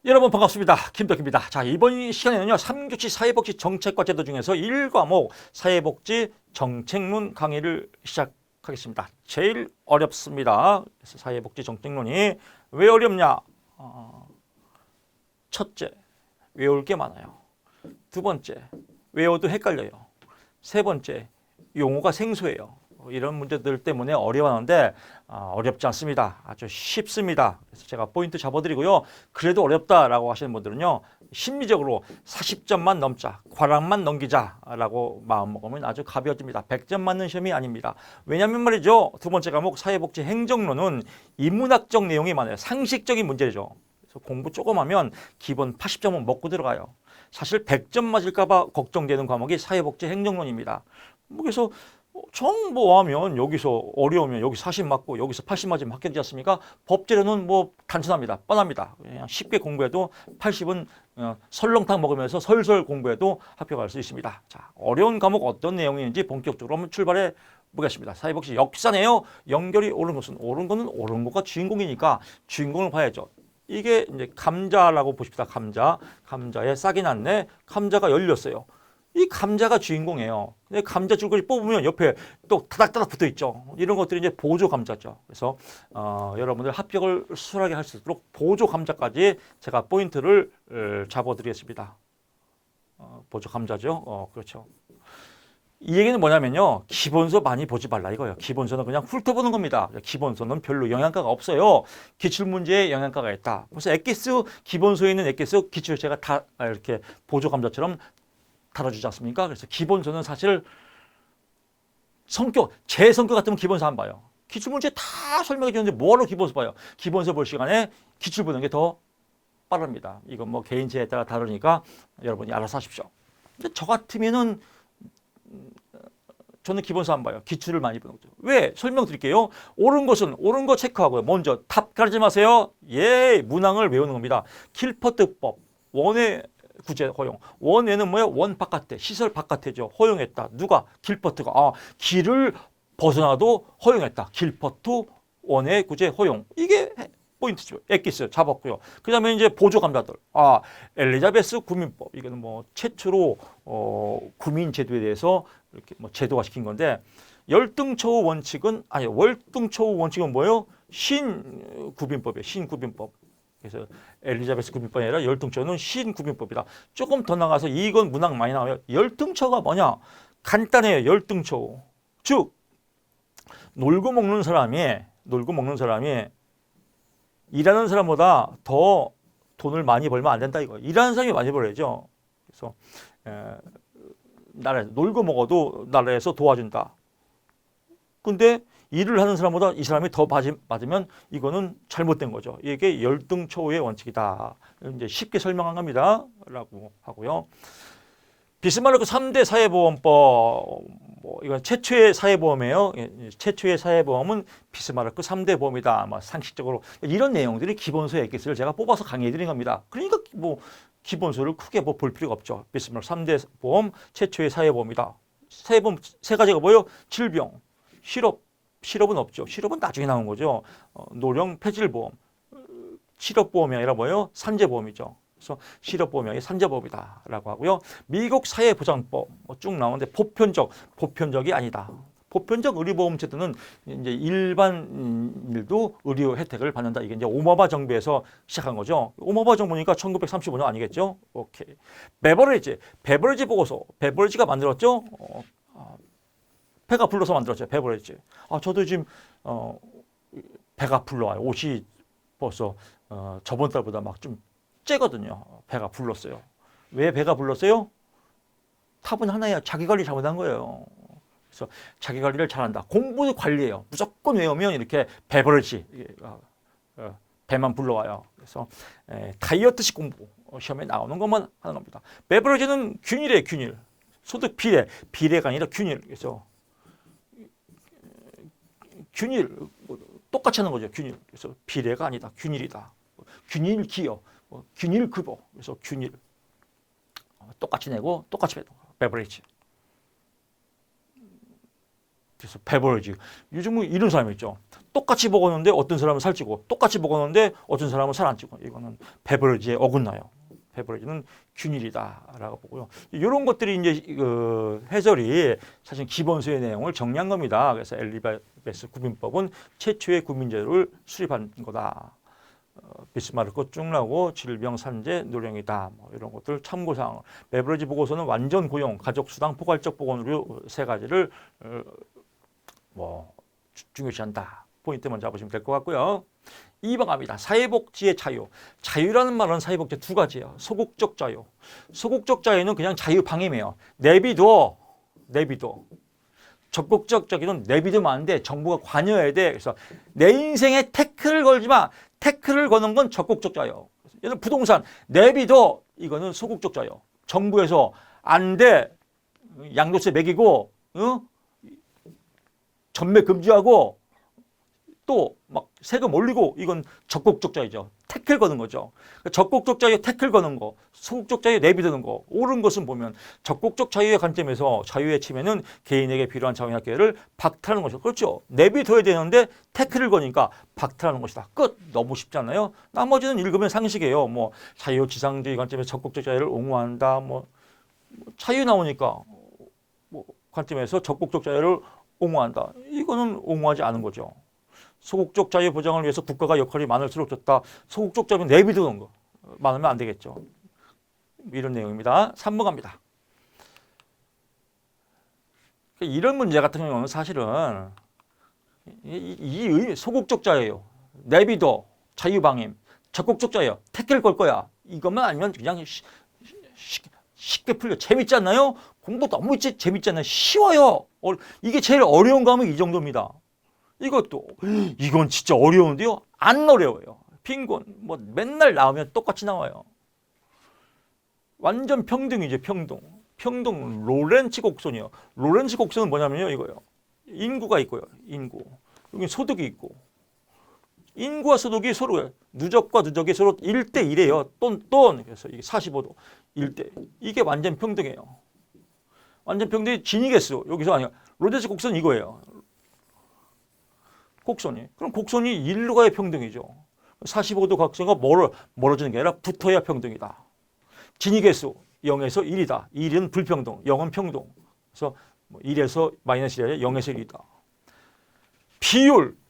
여러분 반갑습니다. 김덕기입니다. 자, 이번 시간에는요, 3교시 사회복지 정책과 제도 중에서 1과목 사회복지 정책론 강의를 시작하겠습니다. 제일 어렵습니다. 그래서 사회복지 정책론이 왜 어렵냐? 첫째, 외울 게 많아요. 두 번째, 외워도 헷갈려요. 세 번째, 용어가 생소해요. 이런 문제들 때문에 어려워하는데 어렵지 않습니다. 아주 쉽습니다. 그래서 제가 포인트 잡아드리고요. 그래도 어렵다라고 하시는 분들은요, 심리적으로 40점만 넘자, 과락만 넘기자라고 마음먹으면 아주 가벼워집니다. 100점 맞는 시험이 아닙니다. 왜냐하면 말이죠, 두 번째 과목 사회복지 행정론은 인문학적 내용이 많아요. 상식적인 문제죠. 그래서 공부 조금 하면 기본 80점은 먹고 들어가요. 사실 100점 맞을까 봐 걱정되는 과목이 사회복지 행정론입니다. 그래서 정보하면 여기서 어려우면 여기 40 맞고 여기서 80 맞으면 합격이지 않습니까? 법제로는 뭐 단순합니다. 뻔합니다. 그냥 쉽게 공부해도 80은 설렁탕 먹으면서 설설 공부해도 합격할 수 있습니다. 자, 어려운 과목 어떤 내용인지 본격적으로 한번 출발해 보겠습니다. 사회복지 역사네요. 연결이 옳은 것은 옳은 거는 옳은 거가 주인공이니까 주인공을 봐야죠. 이게 이제 감자라고 보십시다. 감자에 싹이 났네. 감자가 열렸어요. 이 감자가 주인공이에요. 근데 감자 줄거리 뽑으면 옆에 또 타닥타닥 붙어 있죠. 이런 것들이 이제 보조 감자죠. 그래서 여러분들 합격을 수월하게 할 수 있도록 보조 감자까지 제가 포인트를 잡아드리겠습니다. 보조 감자죠. 그렇죠. 이 얘기는 뭐냐면요, 기본서 많이 보지 말라 이거예요. 기본서는 그냥 훑어보는 겁니다. 기본서는 별로 영양가가 없어요. 기출문제에 영양가가 있다. 그래서 엑기스, 기본서에 있는 엑기스 기출 제가 다 이렇게 보조 감자처럼 다뤄주지 않습니까? 그래서 기본서는 사실 제 성격 같으면 기본서 안 봐요. 기출문제 다 설명해 주는데 뭐하러 기본서 봐요? 기본서 볼 시간에 기출 보는 게 더 빠릅니다. 이건 뭐 개인차에 따라 다르니까 여러분이 알아서 하십시오. 근데 저 같으면은 저는 기본서 안 봐요. 기출을 많이 보는 거죠. 왜? 설명드릴게요. 옳은 것은 옳은 거 체크하고요. 먼저 답 가리지 마세요. 예, 문항을 외우는 겁니다. 킬퍼트법, 원의 구제 허용. 원에는 뭐예요? 원 바깥에, 시설 바깥에죠. 허용했다. 누가? 길퍼트가. 길을 벗어나도 허용했다. 길퍼트 원의 구제 허용. 이게 포인트죠. 엑기스 잡았고요. 그 다음에 이제 보조 감자들. 엘리자베스 구민법. 이거는 뭐 최초로 구민 제도에 대해서 이렇게 뭐 제도화 시킨 건데, 열등처우 원칙은 월등처우 원칙은 뭐예요? 신구빈법이에요. 신구빈법. 그래서 엘리자베스 구빈법이 아니라 열등처는 신구빈법이다. 조금 더 나가서 이건 문항 많이 나와요. 열등처가 뭐냐? 간단해요. 열등처. 즉 놀고 먹는 사람이 일하는 사람보다 더 돈을 많이 벌면 안 된다 이거. 일하는 사람이 많이 벌어야죠. 그래서 나라에서 놀고 먹어도 나라에서 도와준다. 근데 일을 하는 사람보다 이 사람이 더 받으면 이거는 잘못된 거죠. 이게 열등초의 원칙이다. 이제 쉽게 설명한 겁니다. 라고 하고요. 비스마르크 3대 사회보험법, 이건 최초의 사회보험이에요. 최초의 사회보험은 비스마르크 3대 보험이다. 상식적으로 이런 내용들이 기본서의 엑기스를 제가 뽑아서 강의해 드린 겁니다. 그러니까 기본서를 크게 볼 필요가 없죠. 비스마르크 3대 보험, 최초의 사회보험이다. 사회보험 세 가지가 뭐예요? 질병, 실업은 없죠. 실업은 나중에 나온 거죠. 노령 폐질보험. 실업보험이 아니라 뭐예요? 산재보험이죠. 그래서 실업보험이 아니라 산재보험이다라고 하고요. 미국 사회보장법 쭉 나오는데 보편적이 아니다. 보편적 의료보험 제도는 이제 일반인들도 의료 혜택을 받는다. 이게 이제 오바마 정부에서 시작한 거죠. 오바마 정부니까 1935년 아니겠죠? 오케이. 베버리지 보고서. 베버리지가 만들었죠. 배가 불러서 만들었죠. 베버리지. 저도 지금 배가 불러와요. 옷이 벌써 저번 달보다 막 좀 째거든요. 배가 불렀어요. 왜 배가 불렀어요? 답은 하나예요. 자기 관리 잘못한 거예요. 그래서 자기 관리를 잘한다. 공부도 관리해요. 무조건 외우면 이렇게 베버리지 배만 불러와요. 그래서 다이어트식 공부 시험에 나오는 것만 하는 겁니다. 베버리지는 균일이에요. 균일. 소득 비례가 아니라 균일. 그래서 균일 똑같이 하는 거죠. 균일. 그래서 비례가 아니다. 균일이다. 균일 기여, 균일 급여. 그래서 균일 똑같이 내고 똑같이 배도. 베버리지. 그래서 배버리지. 요즘은 이런 사람이 있죠. 똑같이 먹었는데 어떤 사람은 살찌고 똑같이 먹었는데 어떤 사람은 살 안 찌고 이거는 배버리지에 어긋나요. 배버리지는 균일이다라고 보고요. 이런 것들이 이제 해설이 사실 기본서의 내용을 정리한 겁니다. 그래서 엘리자베스 구민법은 최초의 구민제도를 수립한 거다. 비스마르크 쭉 나오고 질병 산재 노령이다. 뭐 이런 것들 참고사항. 배버리지 보고서는 완전 고용, 가족수당, 포괄적 보건의료 세 가지를 중요시한다. 포인트 먼저 잡으시면 될 것 같고요. 2번 갑니다. 사회복지의 자유. 자유라는 말은 사회복지 두 가지예요. 소극적 자유. 소극적 자유는 그냥 자유방임이에요. 내비둬. 적극적 자유는 내비두면 안 돼. 정부가 관여해야 돼. 그래서 내 인생에 태클을 걸지 마. 태클을 거는 건 적극적 자유. 예를 들어 부동산 내비둬. 이거는 소극적 자유. 정부에서 안 돼. 양도세 매기고 전매 금지하고 또 막 세금 올리고 이건 적극적 자유죠. 태클 거는 거죠. 적극적 자유 태클 거는 거, 소극적 자유 내비두는 거. 옳은 것은 보면 적극적 자유의 관점에서 자유의 침해는 개인에게 필요한 자유나 기회를 박탈하는 것이죠. 그렇죠. 내비둬야 되는데 태클을 거니까 박탈하는 것이다. 끝. 너무 쉽지 않나요? 나머지는 읽으면 상식이에요. 뭐 자유지상주의 관점에서 적극적 자유를 옹호한다. 뭐 자유 나오니까 관점에서 적극적 자유를 옹호한다. 이거는 옹호하지 않은 거죠. 소극적 자유 보장을 위해서 국가가 역할이 많을수록 좋다. 소극적 자유는 내비두는 거. 많으면 안 되겠죠. 이런 내용입니다. 3번 갑니다. 이런 문제 같은 경우는 사실은 이 의미 소극적 자유예요. 내비둬, 자유방임, 적극적 자유, 태클 걸 거야. 이것만 아니면 그냥 쉽게 풀려. 재밌지 않나요? 공부 너무 재밌지 않나요? 쉬워요. 이게 제일 어려운 거 하면 이 정도입니다. 이건 진짜 어려운데요? 안 어려워요. 빈곤, 뭐 맨날 나오면 똑같이 나와요. 완전 평등이죠, 평등. 평등, 로렌츠 곡선이요. 로렌츠 곡선은 뭐냐면요, 이거요. 인구가 있고요, 인구. 여기 소득이 있고. 인구와 소득이 서로, 누적과 누적이 서로 1대1이에요. 그래서 이게 45도, 1대. 이게 완전 평등이에요. 완전 평등이 진위계수. 여기서 아니야. 로렌츠 곡선 이거예요. 곡선이. 그럼 곡선이 1로 가야 평등이죠. 45도 각선과 멀어지는 게 아니라 붙어야 평등이다. 진위계수 0에서 1이다. 1은 불평등, 0은 평등. 그래서 1에서 마이너스 1이 아니라 0에서 1이다.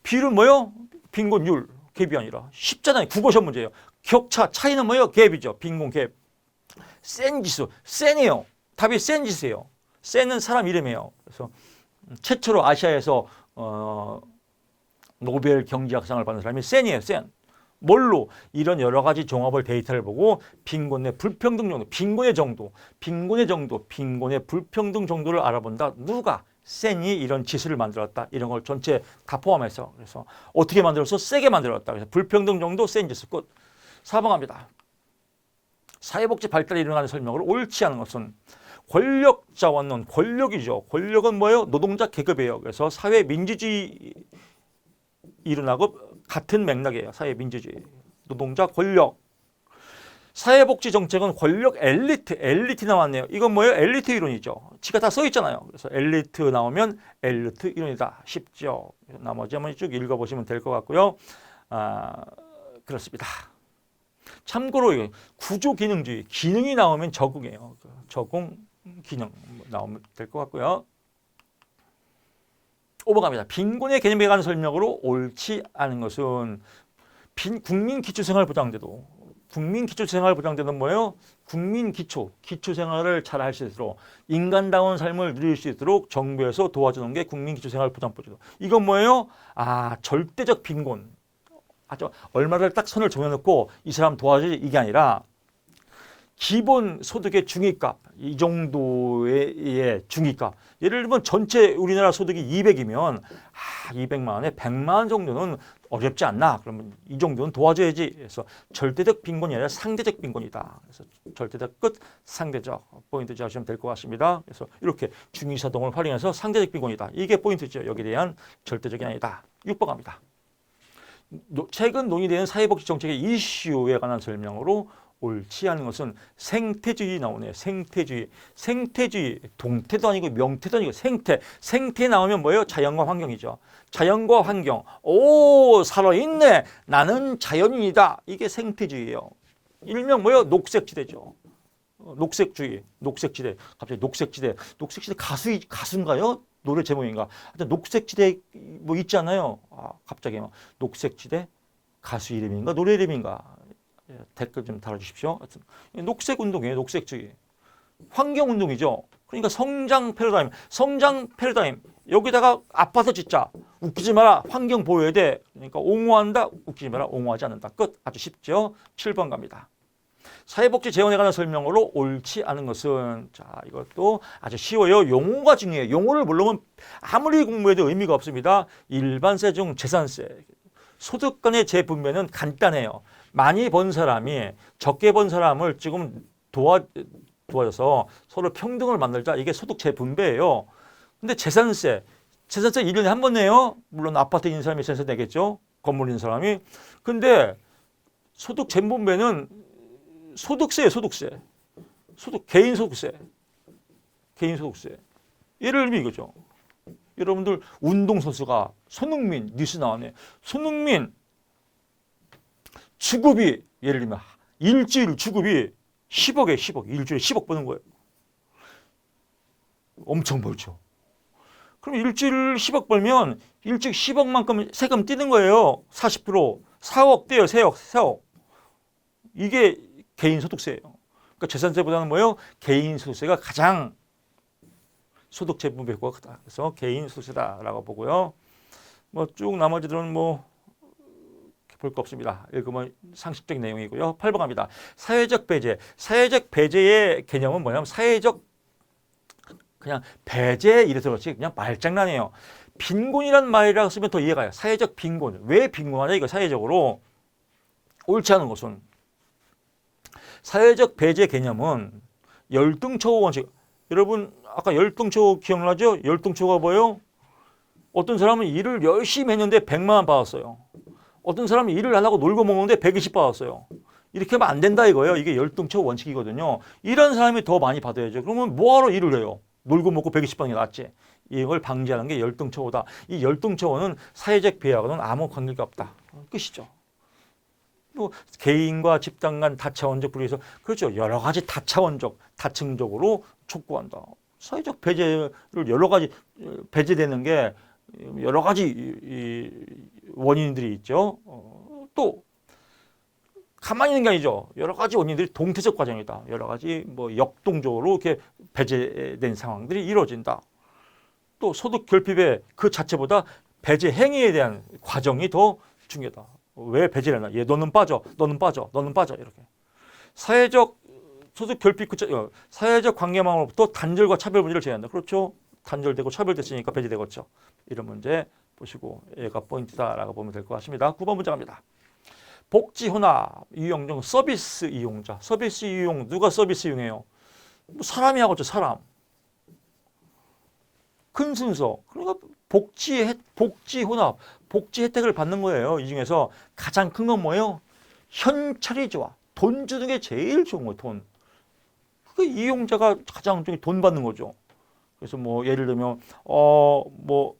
비율은 뭐예요? 빈곤율, 갭이 아니라. 쉽잖아요. 국어시험 문제예요. 격차, 차이는 뭐예요? 갭이죠. 빈곤 갭. 센 지수, 센이에요. 답이 센 지수예요. 센은 사람 이름이에요. 그래서 최초로 아시아에서 노벨 경제학상을 받은 사람이 센이에요. 센. 뭘로? 이런 여러 가지 종합을 데이터를 보고 빈곤의 불평등 정도, 빈곤의 불평등 정도를 알아본다. 누가? 센이 이런 지수를 만들었다. 이런 걸 전체 다 포함해서. 그래서 어떻게 만들어서 세게 만들었다. 그래서 불평등 정도 센 지수 끝. 4번 갑니다. 사회복지 발달이 일어나는 설명을 옳지 않은 것은 권력 자원론, 권력이죠. 권력은 뭐예요? 노동자 계급이에요. 그래서 사회 민주주의 일어나고 같은 맥락이에요. 사회민주주의. 노동자 권력. 사회복지 정책은 권력 엘리트 나왔네요. 이건 뭐예요? 엘리트 이론이죠. 지가 다 써있잖아요. 그래서 엘리트 나오면 엘리트 이론이다. 쉽죠. 나머지 한번 쭉 읽어보시면 될 것 같고요. 그렇습니다. 참고로 구조기능주의. 기능이 나오면 적응이에요. 적응, 기능 나오면 될 것 같고요. 5번 갑니다. 빈곤의 개념에 관한 설명으로 옳지 않은 것은 국민기초생활보장제도. 국민기초생활보장제도는 뭐예요? 기초생활을 잘 할 수 있도록 인간다운 삶을 누릴 수 있도록 정부에서 도와주는 게 국민기초생활보장제도. 이건 뭐예요? 절대적 빈곤. 얼마를 딱 선을 정해놓고 이 사람 도와주지 이게 아니라 기본 소득의 중위값, 이 정도의 중위값. 예를 들면 전체 우리나라 소득이 200이면 200만 원에 100만 원 정도는 어렵지 않나. 그러면 이 정도는 도와줘야지. 그래서 절대적 빈곤이 아니라 상대적 빈곤이다. 그래서 절대적 끝, 상대적 포인트 잡으시면 될 것 같습니다. 그래서 이렇게 중위사동을 활용해서 상대적 빈곤이다. 이게 포인트죠. 여기에 대한 절대적이 아니다. 6번 갑니다. 최근 논의되는 사회복지 정책의 이슈에 관한 설명으로 옳지 않은 것은 생태주의 나오네요. 생태주의. 생태주의. 동태도 아니고 명태도 아니고 생태. 생태 나오면 뭐예요? 자연과 환경이죠. 자연과 환경. 오, 살아있네. 나는 자연인이다. 이게 생태주의예요. 일명 뭐예요? 녹색지대죠. 녹색주의. 녹색지대. 갑자기 녹색지대. 녹색지대 가수인가요? 노래 제목인가? 하여튼 녹색지대 뭐 있잖아요. 갑자기 막 녹색지대 가수 이름인가? 노래 이름인가? 댓글 좀 달아주십시오. 하여튼 녹색 운동이에요. 녹색주의. 환경 운동이죠. 그러니까 성장 패러다임. 성장 패러다임. 여기다가 아파서 짓자. 웃기지 마라. 환경 보호해야 돼. 그러니까 옹호한다. 웃기지 마라. 옹호하지 않는다. 끝. 아주 쉽죠. 7번 갑니다. 사회복지 재원에 관한 설명으로 옳지 않은 것은, 자, 이것도 아주 쉬워요. 용어가 중요해요. 용어를 모르면 아무리 공부해도 의미가 없습니다. 일반세 중 재산세. 소득 간의 재분배는 간단해요. 많이 번 사람이 적게 번 사람을 지금 도와줘서 서로 평등을 만들자. 이게 소득 재분배예요. 근데 재산세 1년에 한 번 내요. 물론 아파트 있는 사람이 재산세 내겠죠. 건물 있는 사람이. 근데 소득 재분배는 소득세예요. 소득세. 개인소득세. 개인소득세. 예를 들면 이거죠. 여러분들 운동선수가 손흥민 뉴스 나왔네. 손흥민 주급이 예를 들면 일주일 주급이 10억에 10억. 일주일에 10억 버는 거예요. 엄청 벌죠. 그럼 일주일 10억 벌면 일주일 10억만큼 세금 떼는 거예요. 40%. 4억 떼요. 4억. 이게 개인소득세예요. 그러니까 재산세보다는 뭐예요? 개인소득세가 가장 소득 재분배 효과가 크다. 그래서 개인소득세다라고 보고요. 뭐 쭉 나머지들은 뭐 볼 거 없습니다. 읽으면 상식적인 내용이고요. 8번 갑니다. 사회적 배제. 사회적 배제의 개념은 뭐냐면 사회적 그냥 배제 이래서 그렇지 그냥 말장난이에요. 빈곤이란 말이라고 쓰면 더 이해가요. 사회적 빈곤. 왜 빈곤하냐 이거 사회적으로. 옳지 않은 것은 사회적 배제 개념은 열등초호 원칙. 여러분 아까 열등초호 기억나죠? 열등초호가 뭐예요? 어떤 사람은 일을 열심히 했는데 100만 원 받았어요. 어떤 사람은 일을 안 하고 놀고 먹는데 120 받았어요. 이렇게 하면 안 된다 이거예요. 이게 열등초호 원칙이거든요. 일하는 사람이 더 많이 받아야죠. 그러면 뭐하러 일을 해요? 놀고 먹고 120 받는 게 낫지. 이걸 방지하는 게 열등초호다. 이 열등초호는 사회적 비하고는 아무 관계가 없다. 끝이죠. 또 개인과 집단 간 다차원적 분리해서 그렇죠. 여러 가지 다차원적, 다층적으로 촉구한다. 사회적 배제를 여러 가지 배제되는 게 여러 가지 원인들이 있죠. 또 가만히 있는 게 아니죠. 여러 가지 원인들이 동태적 과정이다. 여러 가지 뭐 역동적으로 이렇게 배제된 상황들이 이루어진다. 또 소득 결핍의 그 자체보다 배제 행위에 대한 과정이 더 중요하다. 왜 배제를 하나? 얘 너는 빠져, 너는 빠져, 너는 빠져 이렇게. 사회적 소득 결핍 사회적 관계망으로부터 단절과 차별 문제를 제외한다. 그렇죠? 단절되고 차별됐으니까 배제되겠죠. 이런 문제 보시고 얘가 포인트다라고 보면 될 것 같습니다. 9번 문제 갑니다. 복지 혼합 이용 중 서비스 이용자. 서비스 이용 누가 서비스 이용해요? 뭐 사람이 하겠죠. 사람. 큰 순서. 그러니까 복지 혼합. 복지 혜택을 받는 거예요. 이 중에서 가장 큰 건 뭐예요? 현찰이 좋아. 돈 주는 게 제일 좋은 거예요. 돈. 그 이용자가 가장 돈 받는 거죠. 그래서 뭐 예를 들면 뭐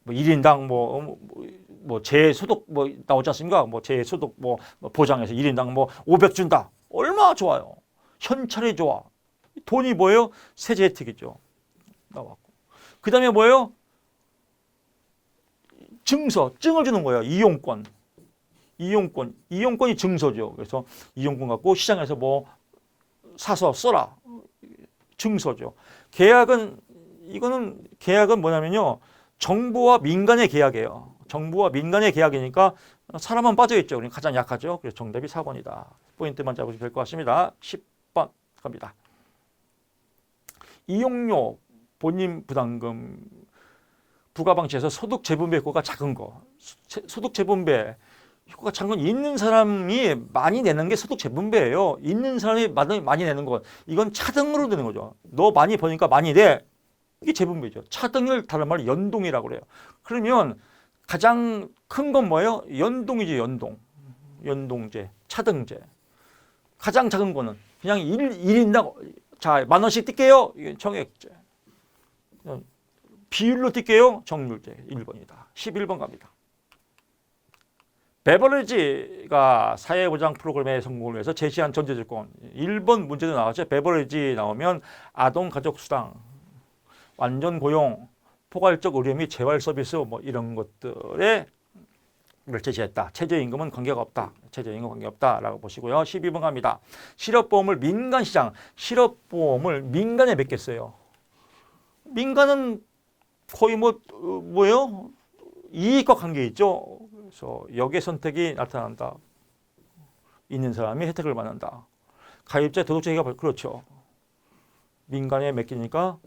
1인당 뭐 재소득 뭐 나오지 않습니까? 뭐 재소득 뭐 보장해서 1인당 뭐 500 준다. 얼마나 좋아요. 현찰이 좋아. 돈이 뭐예요? 세제 혜택이죠. 나왔고. 그다음에 뭐예요? 증을 주는 거예요. 이용권이 증서죠. 그래서 이용권 갖고 시장에서 뭐 사서 써라. 증서죠. 계약은 뭐냐면요. 정부와 민간의 계약이에요. 정부와 민간의 계약이니까 사람만 빠져있죠. 그러니까 가장 약하죠. 그래서 정답이 4번이다. 포인트만 잡으시면 될 것 같습니다. 10번 갑니다. 이용료, 본인 부담금, 부가방치에서 소득 재분배 효과가 작은 거. 소득 재분배 효과가 작은 건 있는 사람이 많이 내는 게 소득 재분배예요. 있는 사람이 많이 내는 것. 이건 차등으로 되는 거죠. 너 많이 버니까 많이 내. 이게 재분배죠. 차등을 다른 말로 연동이라고 그래요. 그러면 가장 큰 건 뭐예요? 연동이지, 연동. 연동제, 차등제. 가장 작은 거는 그냥 1인당 자, 10,000원씩 뛸게요. 이게 정액제. 비율로 뛸게요. 정률제 1번이다. 11번 갑니다. 베버리지가 사회보장 프로그램의 성공을 위해서 제시한 전제조건. 1번 문제도 나왔죠. 베버리지 나오면 아동가족수당, 완전 고용, 포괄적 의료 및 재활 서비스 뭐 이런 것들에 를 제시했다. 최저임금은 관계가 없다. 최저임금 관계 없다라고 보시고요. 12번 갑니다. 실업보험을 민간시장, 실업보험을 민간에 맡겼어요. 민간은 거의 뭐예요? 이익과 관계 있죠. 그래서 역의 선택이 나타난다. 있는 사람이 혜택을 받는다. 가입자 도덕적 해이가 그렇죠. 민간에 맡기니까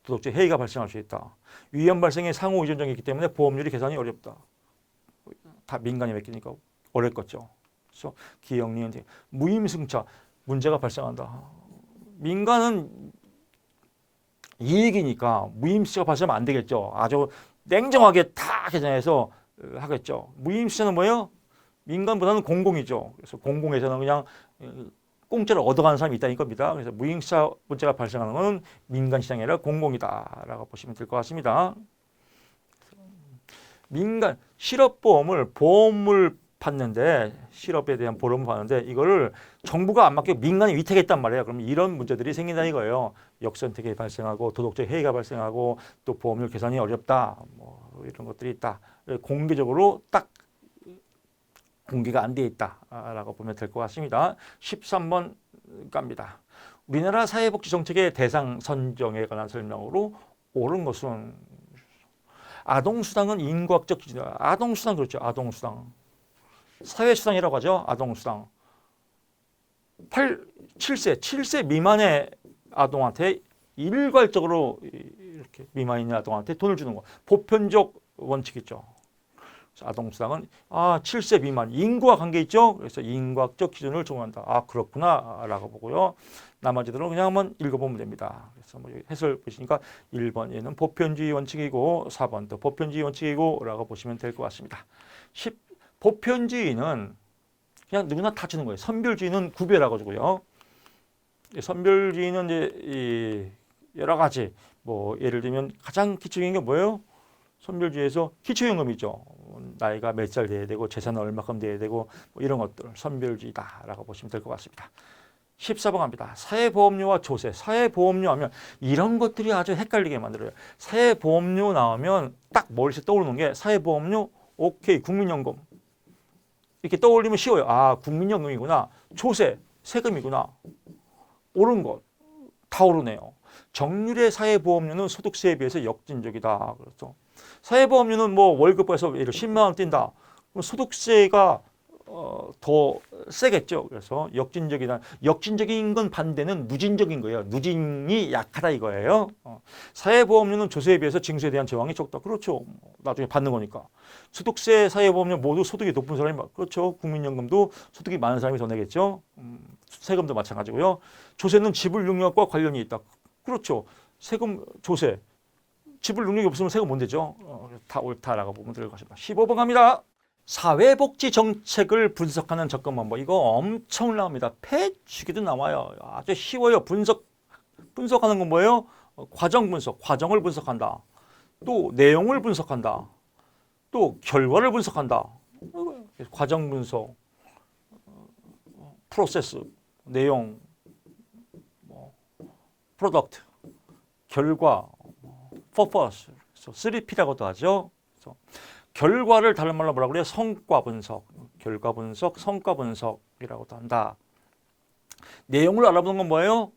도덕적 해이가 발생할 수 있다. 위험 발생의 상호 의존적이 있기 때문에 보험률이 계산이 어렵다. 다 민간에 맡기니까 어렵겠죠. 그래서 기형리은 무임승차 문제가 발생한다. 민간은 이익이니까 무임승차가 발생하면 안 되겠죠. 아주 냉정하게 다 계산해서 하겠죠. 무임승차는 뭐예요? 민간보다는 공공이죠. 그래서 공공에서는 그냥 공짜로 얻어가는 사람이 있다는 겁니다. 그래서 무임승차 문제가 발생하는 것은 민간 시장이 아니라 공공이다라고 보시면 될 것 같습니다. 민간 실업보험을 보험을 받는데 실업에 대한 보험을 받는데 이거를 정부가 안 맡기고 민간이 위탁했단 말이에요. 그럼 이런 문제들이 생긴다 이거예요. 역선택이 발생하고 도덕적 해이가 발생하고 또 보험료 계산이 어렵다. 뭐 이런 것들이 있다. 공개적으로 딱 공개가 안 돼 있다라고 보면 될 것 같습니다. 13번 갑니다. 우리나라 사회복지정책의 대상 선정에 관한 설명으로 옳은 것은 아동수당은 인과학적 기준이다. 아동수당 그렇죠. 아동수당. 사회수당이라고 하죠. 아동수당. 7세 미만의 아동한테 일괄적으로 이렇게 미만인 아동한테 돈을 주는 거. 보편적 원칙이죠. 아동수당은 7세 미만 인구와 관계 있죠. 그래서 인과학적 기준을 적용한다. 그렇구나라고 보고요. 나머지들은 그냥 한번 읽어보면 됩니다. 그래서 뭐 해설 보시니까 1번 얘는 보편주의 원칙이고 4번도 보편주의 원칙이고라고 보시면 될 것 같습니다. 보편주의는 그냥 누구나 다 주는 거예요. 선별주의는 구별하고요. 선별주의는 이제 여러 가지 뭐 예를 들면 가장 기초적인 게 뭐예요? 선별주의에서 기초연금이죠. 나이가 몇 살 돼야 되고 재산은 얼마큼 돼야 되고 뭐 이런 것들 선별주의다라고 보시면 될 것 같습니다. 14번 갑니다. 사회보험료와 조세. 사회보험료 하면 이런 것들이 아주 헷갈리게 만들어요. 사회보험료 나오면 딱 머릿속에 떠오르는 게 사회보험료, 오케이, 국민연금. 이렇게 떠올리면 쉬워요. 국민연금이구나. 조세, 세금이구나. 옳은 것. 다 오르네요. 정률의 사회보험료는 소득세에 비해서 역진적이다. 그래서 사회보험료는 뭐 월급 벌서 10만 원 뛴다. 그럼 소득세가 더 세겠죠. 그래서 역진적이다. 역진적인 건 반대는 누진적인 거예요. 누진이 약하다 이거예요. 사회보험료는 조세에 비해서 징수에 대한 제왕이 적다. 그렇죠. 나중에 받는 거니까. 소득세, 사회보험료 모두 소득이 높은 사람이 그렇죠. 국민연금도 소득이 많은 사람이 더 내겠죠. 세금도 마찬가지고요. 조세는 지불 능력과 관련이 있다. 그렇죠. 세금, 조세. 지불 능력이 없으면 세금 못 내죠. 다 옳다라고 보면 될 것입니다. 15번 갑니다. 사회복지 정책을 분석하는 접근 방법. 이거 엄청 나옵니다. 폐주기도 나와요. 아주 쉬워요. 분석하는 건 뭐예요? 과정 분석, 과정을 분석한다. 또 내용을 분석한다. 또 결과를 분석한다. 과정 분석, 프로세스, 내용, 프로덕트, 결과, purpose, 3P라고도 하죠. 그래서 결과를 다른 말로 뭐라고 그래요? 성과 분석, 결과 분석, 성과 분석이라고도 한다. 내용을 알아보는 건 뭐예요?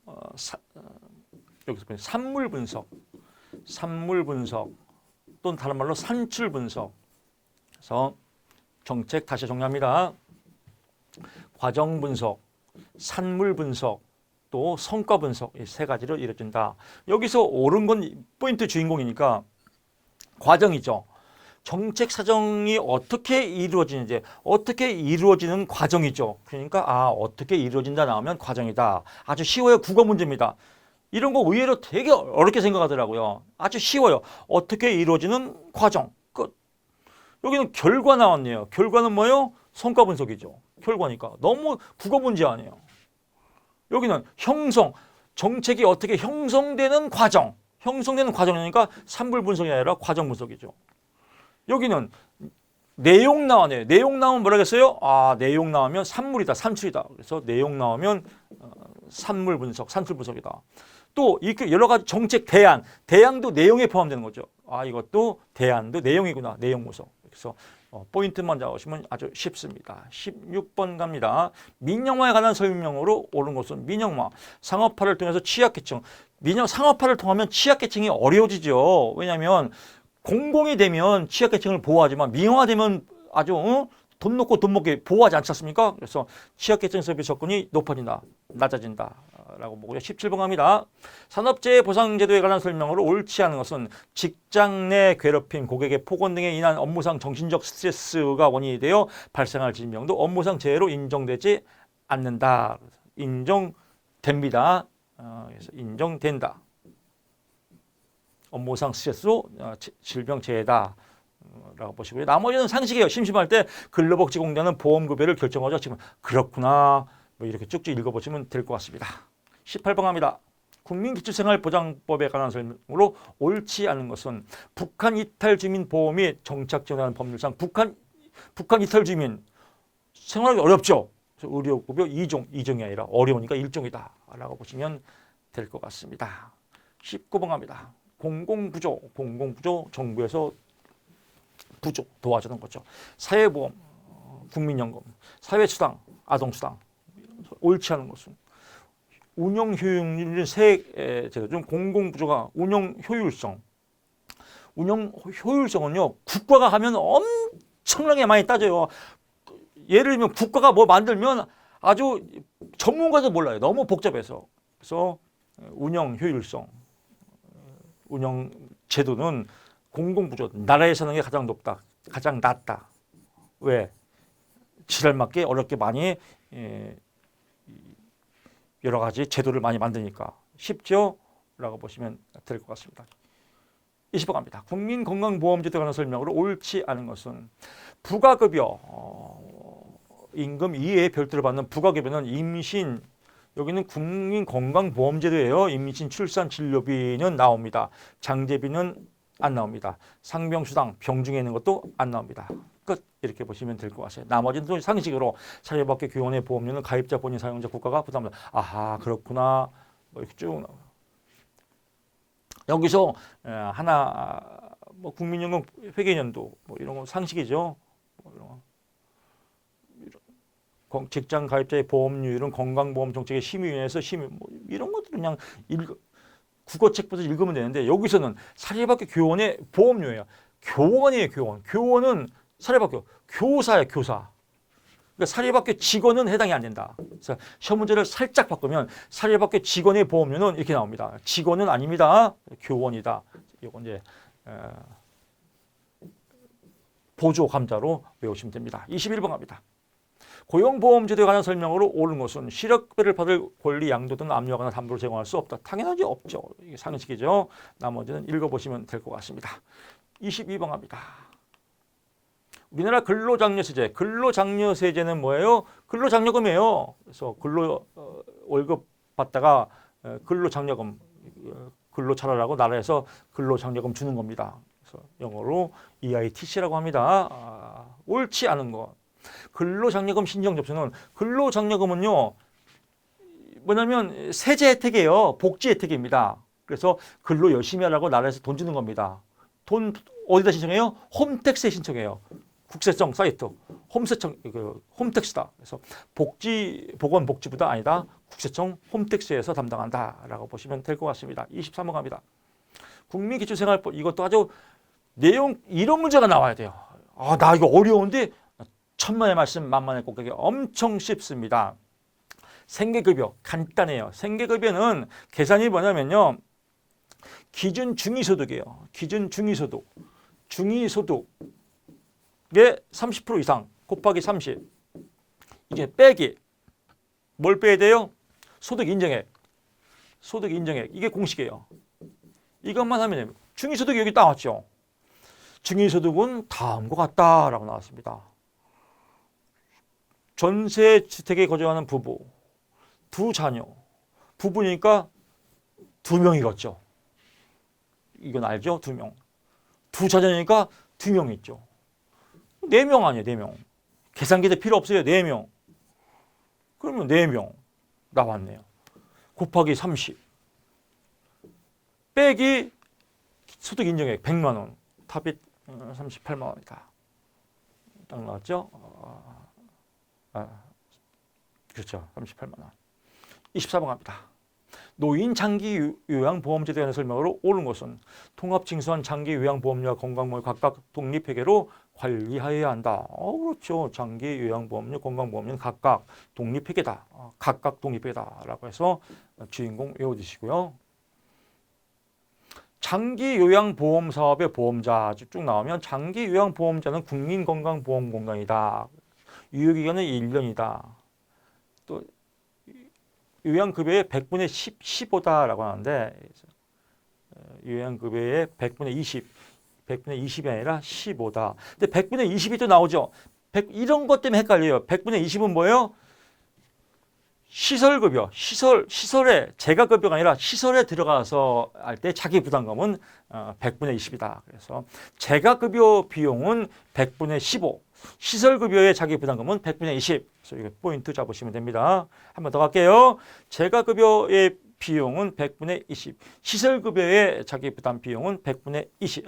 여기서 보면 산물 분석, 또는 다른 말로 산출 분석. 그래서 정책 다시 정리합니다. 과정 분석, 산물 분석, 또 성과 분석 이 세 가지로 이루어진다. 여기서 옳은 건 포인트 주인공이니까 과정이죠. 정책 사정이 어떻게 이루어지는지 어떻게 이루어지는 과정이죠. 그러니까 어떻게 이루어진다 나오면 과정이다. 아주 쉬워요. 국어 문제입니다. 이런 거 의외로 되게 어렵게 생각하더라고요. 아주 쉬워요. 어떻게 이루어지는 과정. 끝. 여기는 결과 나왔네요. 결과는 뭐예요? 성과 분석이죠. 결과니까. 너무 국어 문제 아니에요. 여기는 형성, 정책이 어떻게 형성되는 과정. 형성되는 과정이니까 산물 분석이 아니라 과정 분석이죠. 여기는 내용 나오네요. 내용 나오면 뭐라겠어요? 아, 내용 나오면 산물이다, 산출이다. 그래서 내용 나오면 산물 분석, 산출 분석이다. 또 이렇게 여러 가지 정책 대안, 대안도 내용에 포함되는 거죠. 아, 이것도 대안도 내용이구나, 내용 분석. 그래서 포인트만 잡으시면 아주 쉽습니다. 16번 갑니다. 민영화에 관한 설명으로 옳은 것은 민영화, 상업화를 통해서 취약계층. 상업화를 통하면 취약계층이 어려워지죠. 왜냐하면 공공이 되면 취약계층을 보호하지만 민영화되면 아주 돈 놓고 돈 먹게 보호하지 않지 않습니까? 그래서 취약계층 서비스 접근이 높아진다, 낮아진다 라고 보고요. 17번 갑니다. 산업재해 보상제도에 관한 설명으로 옳지 않은 것은 직장 내 괴롭힘, 고객의 폭언 등에 인한 업무상 정신적 스트레스가 원인이 되어 발생할 질병도 업무상 재해로 인정되지 않는다. 인정됩니다. 그래서 인정된다. 업무상 스트레스로 질병 재해다 라고 보시고요. 나머지는 상식이에요. 심심할 때 근로복지공단은 보험급여를 결정하죠. 지금 그렇구나 뭐 이렇게 쭉쭉 읽어보시면 될 것 같습니다. 18번 갑니다. 국민기초생활보장법에 관한 설명으로 옳지 않은 것은 북한 이탈 주민 보험이 정착 지원하는 법률상 북한 이탈 주민 생활하기 어렵죠. 그래서 의료급여 2종이 아니라 어려우니까 1종이다 라고 보시면 될 것 같습니다. 19번 갑니다. 공공부조 정부에서 부조 도와주는 거죠. 사회보험, 국민연금, 사회수당, 아동수당 옳지 않은 것은 운영 효율률 제도 중 공공부조가 운영 효율성은요 국가가 하면 엄청나게 많이 따져요. 예를 들면 국가가 뭐 만들면 아주 전문가도 몰라요. 너무 복잡해서. 그래서 운영 효율성, 운영 제도는 공공부조, 나라에서 하는 게 가장 높다, 가장 낫다. 왜? 지랄맞게 어렵게 많이 여러 가지 제도를 많이 만드니까 쉽죠? 라고 보시면 될 것 같습니다. 20번 갑니다. 국민건강보험제도에 관한 설명으로 옳지 않은 것은 부가급여, 임금 이외에 별도로 받는 부가급여는 임신, 여기는 국민건강보험제도예요. 임신, 출산, 진료비는 나옵니다. 장제비는 안 나옵니다. 상병수당, 병중에 있는 것도 안 나옵니다. 끝. 이렇게 보시면 될 것 같아요. 나머지는 또 상식으로 사회복지 교원의 보험료는 가입자 본인 사용자 국가가 부담한다. 아하, 그렇구나. 뭐 이렇게 쭉 나와요. 여기서 하나 뭐 국민연금 회계연도 뭐 이런 거 상식이죠. 뭐 이런 거. 직장 가입자의 보험료율은 건강보험 정책의 심의위원회에서 뭐 이런 것들 그냥 국어책부터 읽으면 되는데 여기서는 사립학교 교원의 보험료예요. 교원이에요, 교원. 교원은 사립학교 교사예요, 교사. 그러니까 사립학교 직원은 해당이 안 된다. 그래서 시험 문제를 살짝 바꾸면 사립학교 직원의 보험료는 이렇게 나옵니다. 직원은 아닙니다. 교원이다. 이건 이제 보조 감자로 외우시면 됩니다. 21번 갑니다. 고용보험제도에 관한 설명으로 옳은 것은 실업급여를 받을 권리 양도 등 압류하거나 담보를 제공할 수 없다. 당연하지 없죠. 이게 상식이죠. 나머지는 읽어보시면 될 것 같습니다. 22번 갑니다. 우리나라 근로장려세제. 근로장려세제는 뭐예요? 근로장려금이에요. 그래서 월급 받다가 근로장려금, 근로 차라라고 나라에서 근로장려금 주는 겁니다. 그래서 영어로 EITC라고 합니다. 옳지 않은 것. 근로장려금 신청 접수는 근로장려금은요 뭐냐면 세제 혜택이에요. 복지 혜택입니다. 그래서 근로 열심히 하라고 나라에서 돈 주는 겁니다. 돈 어디다 신청해요? 홈택스에 신청해요. 국세청 사이트 홈택스다. 그래서 보건복지부다 아니다. 국세청 홈택스에서 담당한다라고 보시면 될 것 같습니다. 23번 갑니다. 국민기초생활법 이것도 아주 내용 이런 문제가 나와야 돼요. 아, 나 이거 어려운데 천만의 말씀 만만의 꼭대기 엄청 쉽습니다. 생계급여 간단해요. 생계급여는 계산이 뭐냐면요. 기준 중위소득이에요. 기준 중위소득. 중위소득의 30% 이상 곱하기 30. 이제 빼기. 뭘 빼야 돼요? 소득 인정액. 소득 인정액. 이게 공식이에요. 이것만 하면 됩니다. 중위소득이 여기 나왔죠. 중위소득은 다음과 같다라고 나왔습니다. 전세 주택에 거주하는 부부, 두 자녀. 부부니까 2명이겠죠. 이건 알죠? 2명. 두 자녀니까 2명 있죠. 4명 아니에요, 4명. 계산기도 필요 없어요, 4명. 그러면 4명 나왔네요. 곱하기 30. 빼기 소득 인정액 100만 원. 답이 38만 원이다. 딱 나왔죠? 그렇죠. 38만 원. 24번 갑니다. 노인 장기 요양보험제도에 대한 설명으로 옳은 것은 통합징수한 장기 요양보험료와 건강보험을 각각 독립회계로 관리하여야 한다. 그렇죠. 장기 요양보험료, 건강보험료는 각각 독립회계다. 각각 독립회계다라고 해서 주인공 외워두시고요. 장기 요양보험 사업의 보험자 쭉 나오면 장기 요양보험자는 국민건강보험공단이다. 유효기간은 1년이다. 또 요양급여의 100분의 15다라고 하는데 요양급여의 100분의 20, 100분의 20이 아니라 15다. 근데 100분의 20이 또 나오죠. 이런 것 때문에 헷갈려요. 100분의 20은 뭐예요? 시설급여, 시설에 재가급여가 아니라 시설에 들어가서 할 때 자기 부담금은 100분의 20이다. 그래서 재가급여 비용은 100분의 15, 시설급여의 자기 부담금은 100분의 20. 그래서 이거 포인트 잡으시면 됩니다. 한 번 더 갈게요. 재가급여의 비용은 100분의 20, 시설급여의 자기 부담 비용은 100분의 20.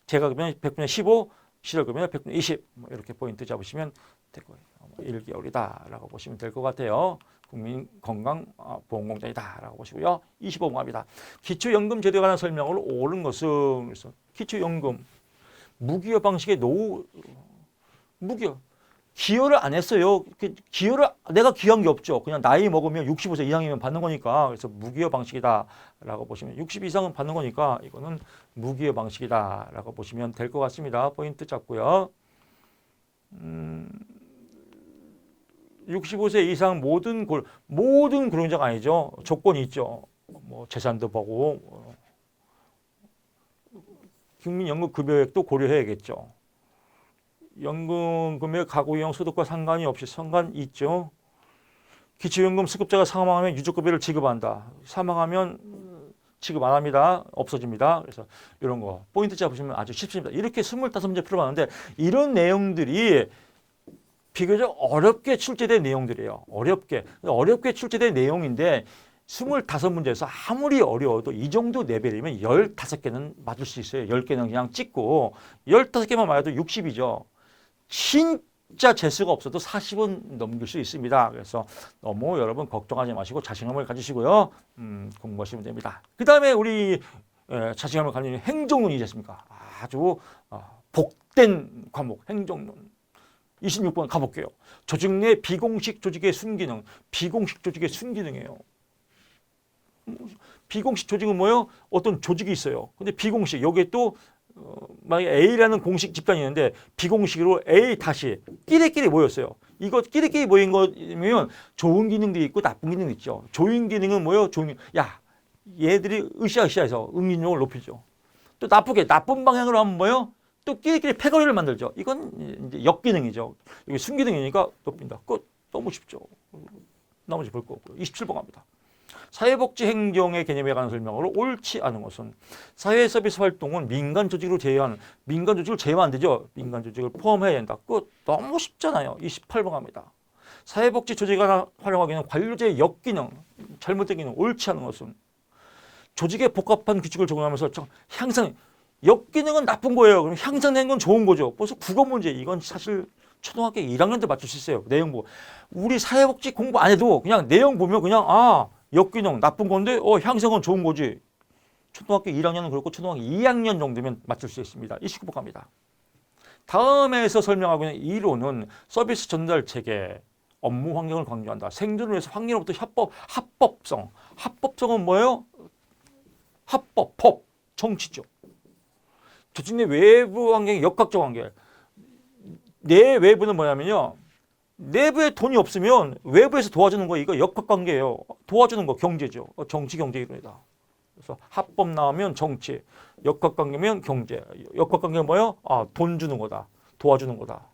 재가급여는 100분의 15, 시설급여는 100분의 20. 이렇게 포인트 잡으시면 될 거예요. 1개월이다라고 보시면 될 것 같아요. 국민건강보험공단이다라고 보시고요. 25번 갑니다. 기초연금 제도에 관한 설명으로 옳은 것은 그래서 기초연금 무기여 방식의 무기여 기여를 안 했어요. 기여를 내가 기여한 게 없죠. 그냥 나이 먹으면 65세 이상이면 받는 거니까 그래서 무기여 방식이다라고 보시면 60 이상은 받는 거니까 이거는 무기여 방식이다라고 보시면 될 것 같습니다. 포인트 잡고요. 65세 이상 모든 고령자가 아니죠. 조건이 있죠. 뭐 재산도 보고 국민연금 급여액도 고려해야겠죠. 연금 금액 가구 이용 소득과 상관이 없이 상관 있죠. 기초연금 수급자가 사망하면 유족급여를 지급한다. 사망하면 지급 안 합니다. 없어집니다. 그래서 이런 거 포인트 잡으시면 아주 쉽습니다. 이렇게 25문제 풀어봤는데 이런 내용들이 비교적 어렵게 출제된 내용들이에요. 어렵게 출제된 내용인데 25문제에서 아무리 어려워도 이 정도 레벨이면 15개는 맞을 수 있어요. 10개는 그냥 찍고 15개만 맞아도 60이죠. 진짜 재수가 없어도 40은 넘길 수 있습니다. 그래서 너무 여러분 걱정하지 마시고 자신감을 가지시고요. 공부하시면 됩니다. 그 다음에 우리 자신감을 가지는 행정론이 있습니까? 아주 복된 과목 행정론. 26번 가볼게요. 조직 내 비공식 조직의 순기능. 비공식 조직의 순기능이에요. 비공식 조직은 뭐예요? 어떤 조직이 있어요. 근데 비공식 여기에 또 만약에 A라는 공식 집단이 있는데 비공식으로 A 다시 끼리끼리 모였어요. 이거 끼리끼리 모인 거면 좋은 기능도 있고 나쁜 기능도 있죠. 좋은 기능은 뭐예요? 얘들이 으쌰으쌰해서 응용력을 높이죠. 또 나쁜 방향으로 하면 뭐예요? 또 끼리끼리 패거리를 만들죠. 이건 이제 역기능이죠. 이게 순기능이니까 높인다. 끝. 너무 쉽죠. 나머지 볼 거 없고요. 27번 갑니다. 사회복지 행정의 개념에 관한 설명으로 옳지 않은 것은 사회 서비스 활동은 민간 조직을 제외한 민간 조직을 제외하면 안 되죠. 민간 조직을 포함해야 된다. 끝. 너무 쉽잖아요. 28번 갑니다. 사회복지 조직을 활용하기는 관료제의 역기능, 잘못된 기능, 옳지 않은 것은 조직의 복합한 규칙을 적용하면서 향상 역기능은 나쁜 거예요. 그럼 향상된 건 좋은 거죠. 벌써 국어 문제. 이건 사실 초등학교 1학년 때 맞출 수 있어요. 내용 보고. 우리 사회복지 공부 안 해도 그냥 내용 보면 그냥 역기능 나쁜 건데 향상은 좋은 거지. 초등학교 1학년은 그렇고 초등학교 2학년 정도면 맞출 수 있습니다. 29번 갑니다. 다음에서 설명하고 있는 이론은 서비스 전달 체계, 업무 환경을 강조한다. 생존을 위해서 환경으로부터 합법성. 합법성은 뭐예요? 법, 정치죠. 조직 내 외부 환경의 역학적 관계. 내 외부는 뭐냐면요. 내부에 돈이 없으면 외부에서 도와주는 거 이거 역학관계예요. 도와주는 거 경제죠. 정치 경제 이론이다. 그래서 합법 나오면 정치, 역학관계면 경제. 역학관계는 뭐예요? 돈 주는 거다. 도와주는 거다.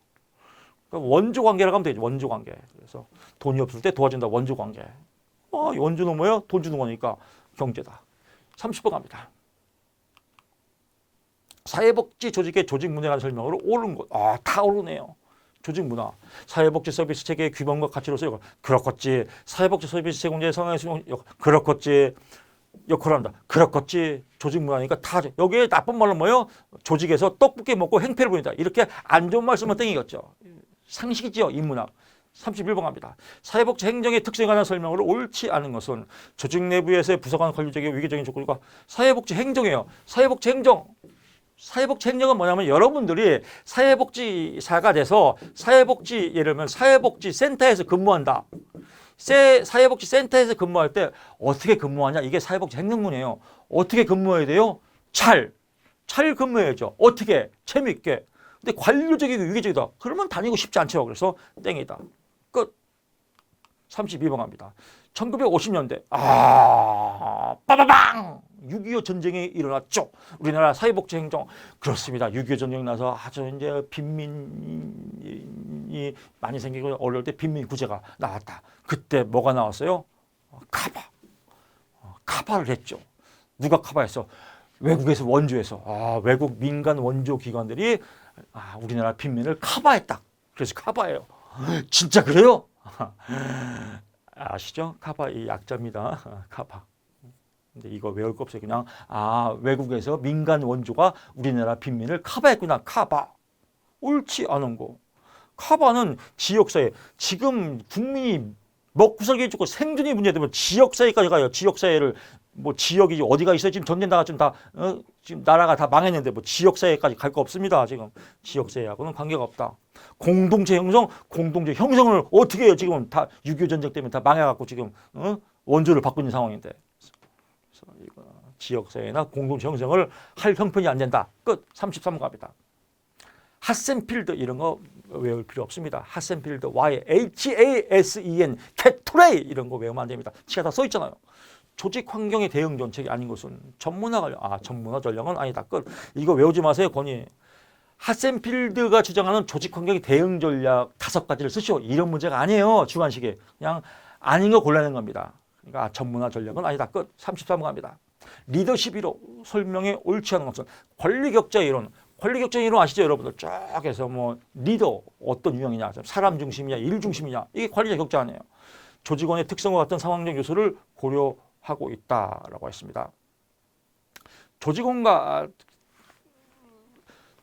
그러니까 원조 관계라고 하면 되죠. 원조 관계. 그래서 돈이 없을 때 도와준다. 원조 관계. 원조는 뭐예요? 돈 주는 거니까 경제다. 30번 갑니다. 사회복지 조직의 조직 문화에 관한 설명으로 옳은 것. 다 오르네요. 조직 문화. 사회복지 서비스 체계의 규범과 가치로서 그렇겠지. 사회복지 서비스 제공자의 성향의 수용 그렇겠지. 역할을 한다. 그렇겠지. 조직 문화니까 다 여기에 나쁜 말로 뭐예요? 조직에서 떡볶이 먹고 행패를 부린다. 이렇게 안 좋은 말씀은 땡이겠죠. 상식이지요. 인문학. 31번 갑니다. 사회복지 행정의 특성에 관한 설명으로 옳지 않은 것은 조직 내부에서의 부서 간 관리적인 위계적인 조건과 사회복지 행정이에요. 사회복지 행정. 사회복지 행정은 뭐냐면 여러분들이 사회복지사가 돼서 사회복지 예를 들면 사회복지센터에서 근무한다. 사회복지센터에서 근무할 때 어떻게 근무하냐? 이게 사회복지 행정문이에요. 어떻게 근무해야 돼요? 잘 근무해야죠. 어떻게? 재미있게. 근데 관료적이고 위계적이다. 그러면 다니고 싶지 않죠. 그래서 땡이다. 끝. 32번 갑니다. 1950년대 빠바방 6.25 전쟁이 일어났죠. 우리나라 사회복지 행정 그렇습니다. 6.25 전쟁 나서 아주 이제 빈민이 많이 생기고 어려울 때 빈민 구제가 나왔다. 그때 뭐가 나왔어요? 카바를 했죠. 누가 카바했어? 외국에서 원조해서 외국 민간 원조 기관들이 우리나라 빈민을 카바했다. 그래서 카바예요. 진짜 그래요? 아시죠? 카바 이 약자입니다. 카바. 근데 이거 외울 거 없어요. 그냥 외국에서 민간 원조가 우리나라 빈민을 카바했구나. 카바. 옳지 않은 거. 카바는 지역사회. 지금 국민이 먹고 살기 좋고 생존이 문제되면 지역사회까지 가요. 지역사회를 뭐 지역이 어디가 있어요? 지금 전쟁 나가 지금 다 지금 나라가 다 망했는데 뭐 지역사회까지 갈 거 없습니다. 지금 지역사회하고는 관계가 없다. 공동체 형성을 어떻게 해요? 지금 다 6.25 전쟁 때문에 다 망해갖고 지금 원조를 받고 있는 상황인데. 그래서 이거 지역사회나 공동체 형성을 할 형편이 안 된다. 끝. 33번 갑니다. 하센필드 이런 거 외울 필요 없습니다. 하센필드 HASEN 캐트레이 이런 거 외우면 안 됩니다. 치가 다 써 있잖아요. 조직 환경의 대응 정책이 아닌 것은 전문화 관련 전문화 전략은 아니다. 끝. 이거 외우지 마세요. 권위. 하센필드가 주장하는 조직 환경의 대응 전략 5가지를 쓰시오. 이런 문제가 아니에요. 주관식에. 그냥 아닌 거 골라낸 겁니다. 그러니까 전문화 전략은 아니다. 끝. 33번 갑니다. 리더십 이론 설명에 옳지 않은 것은 권리 격자 이론. 권리 격자 이론 아시죠, 여러분들? 쫙 해서 뭐 리더 어떤 유형이냐, 사람 중심이냐, 일 중심이냐. 이게 권리자 격자 아니에요. 조직원의 특성과 같은 상황적 요소를 고려하고 있다라고 했습니다.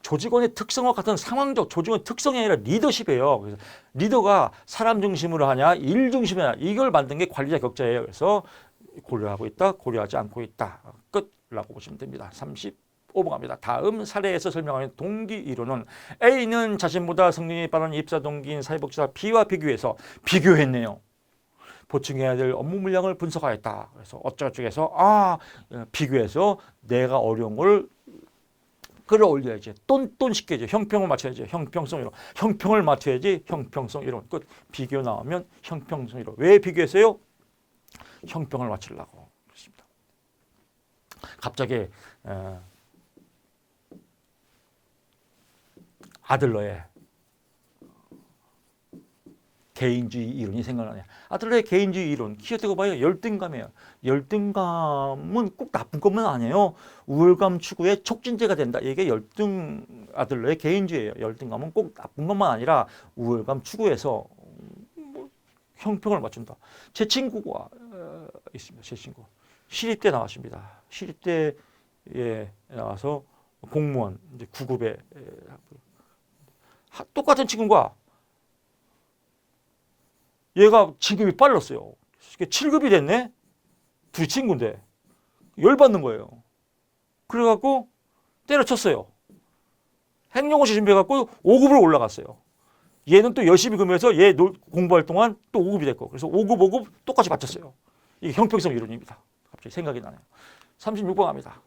조직원의 특성과 같은 상황적 조직원의 특성이 아니라 리더십이에요. 그래서 리더가 사람 중심으로 하냐, 일 중심으로 하냐, 이걸 만든 게 관리자 격자예요. 그래서 고려하고 있다, 고려하지 않고 있다. 끝라고 보시면 됩니다. 35번 갑니다. 다음 사례에서 설명하는 동기 이론은 A는 자신보다 성능이 빠른 입사 동기인 사회복지사 B와 비교했네요. 보충해야 될 업무 물량을 분석하였다. 그래서 어쩌고저쩌고해서 비교해서 내가 어려운 걸 끌어올려야지. 똔똔시켜야지. 형평을 맞춰야지. 형평성 이론. 형평을 맞춰야지. 형평성 이론. 끝. 비교 나오면 형평성 이론. 왜 비교했어요? 형평을 맞추려고. 그렇습니다. 갑자기 아들러의 개인주의 이론이 생각나네요. 아들러의 개인주의 이론, 키워드가 봐요. 열등감이에요. 열등감은 꼭 나쁜 것만 아니에요. 우월감 추구의 촉진제가 된다. 이게 아들러의 개인주의예요. 열등감은 꼭 나쁜 것만 아니라 우월감 추구해서 형평을 맞춘다. 제 친구가 있습니다. 제 친구. 시립대 나왔습니다. 시립대에 나와서 공무원, 이제 9급에 똑같은 친구가 얘가 진급이 빨랐어요. 7급이 됐네? 둘이 친구인데. 열받는 거예요. 그래갖고 때려쳤어요. 행정고시 준비해갖고 5급으로 올라갔어요. 얘는 또 열심히 근무해서 얘 공부할 동안 또 5급이 됐고. 그래서 5급, 5급 똑같이 맞췄어요. 이게 형평성 이론입니다. 갑자기 생각이 나네요. 36번 갑니다.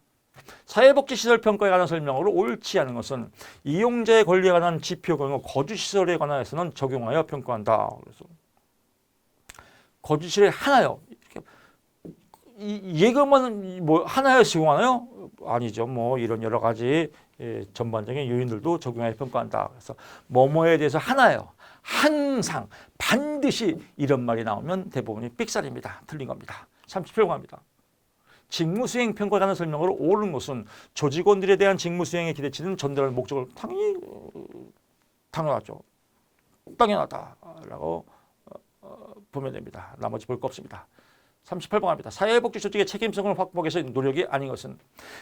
사회복지시설 평가에 관한 설명으로 옳지 않은 것은 이용자의 권리에 관한 지표 경우 거주시설에 관해서는 적용하여 평가한다. 그래서 거주시설에 하나요. 이것만 뭐 하나에 적용하나요? 아니죠. 뭐 이런 여러 가지 전반적인 요인들도 적용하여 평가한다. 그래서 뭐뭐에 대해서 하나예요. 항상 반드시 이런 말이 나오면 대부분이 삑살입니다. 틀린 겁니다. 37번 갑니다. 직무수행 평가에 관한 설명으로 옳은 것은 조직원들에 대한 직무수행에 기대치는 전달할 목적을 당연하죠. 당연하다라고 보면 됩니다. 나머지 볼 거 없습니다. 38번 갑니다. 사회복지 조직의 책임성을 확보하기 위해서 노력이 아닌 것은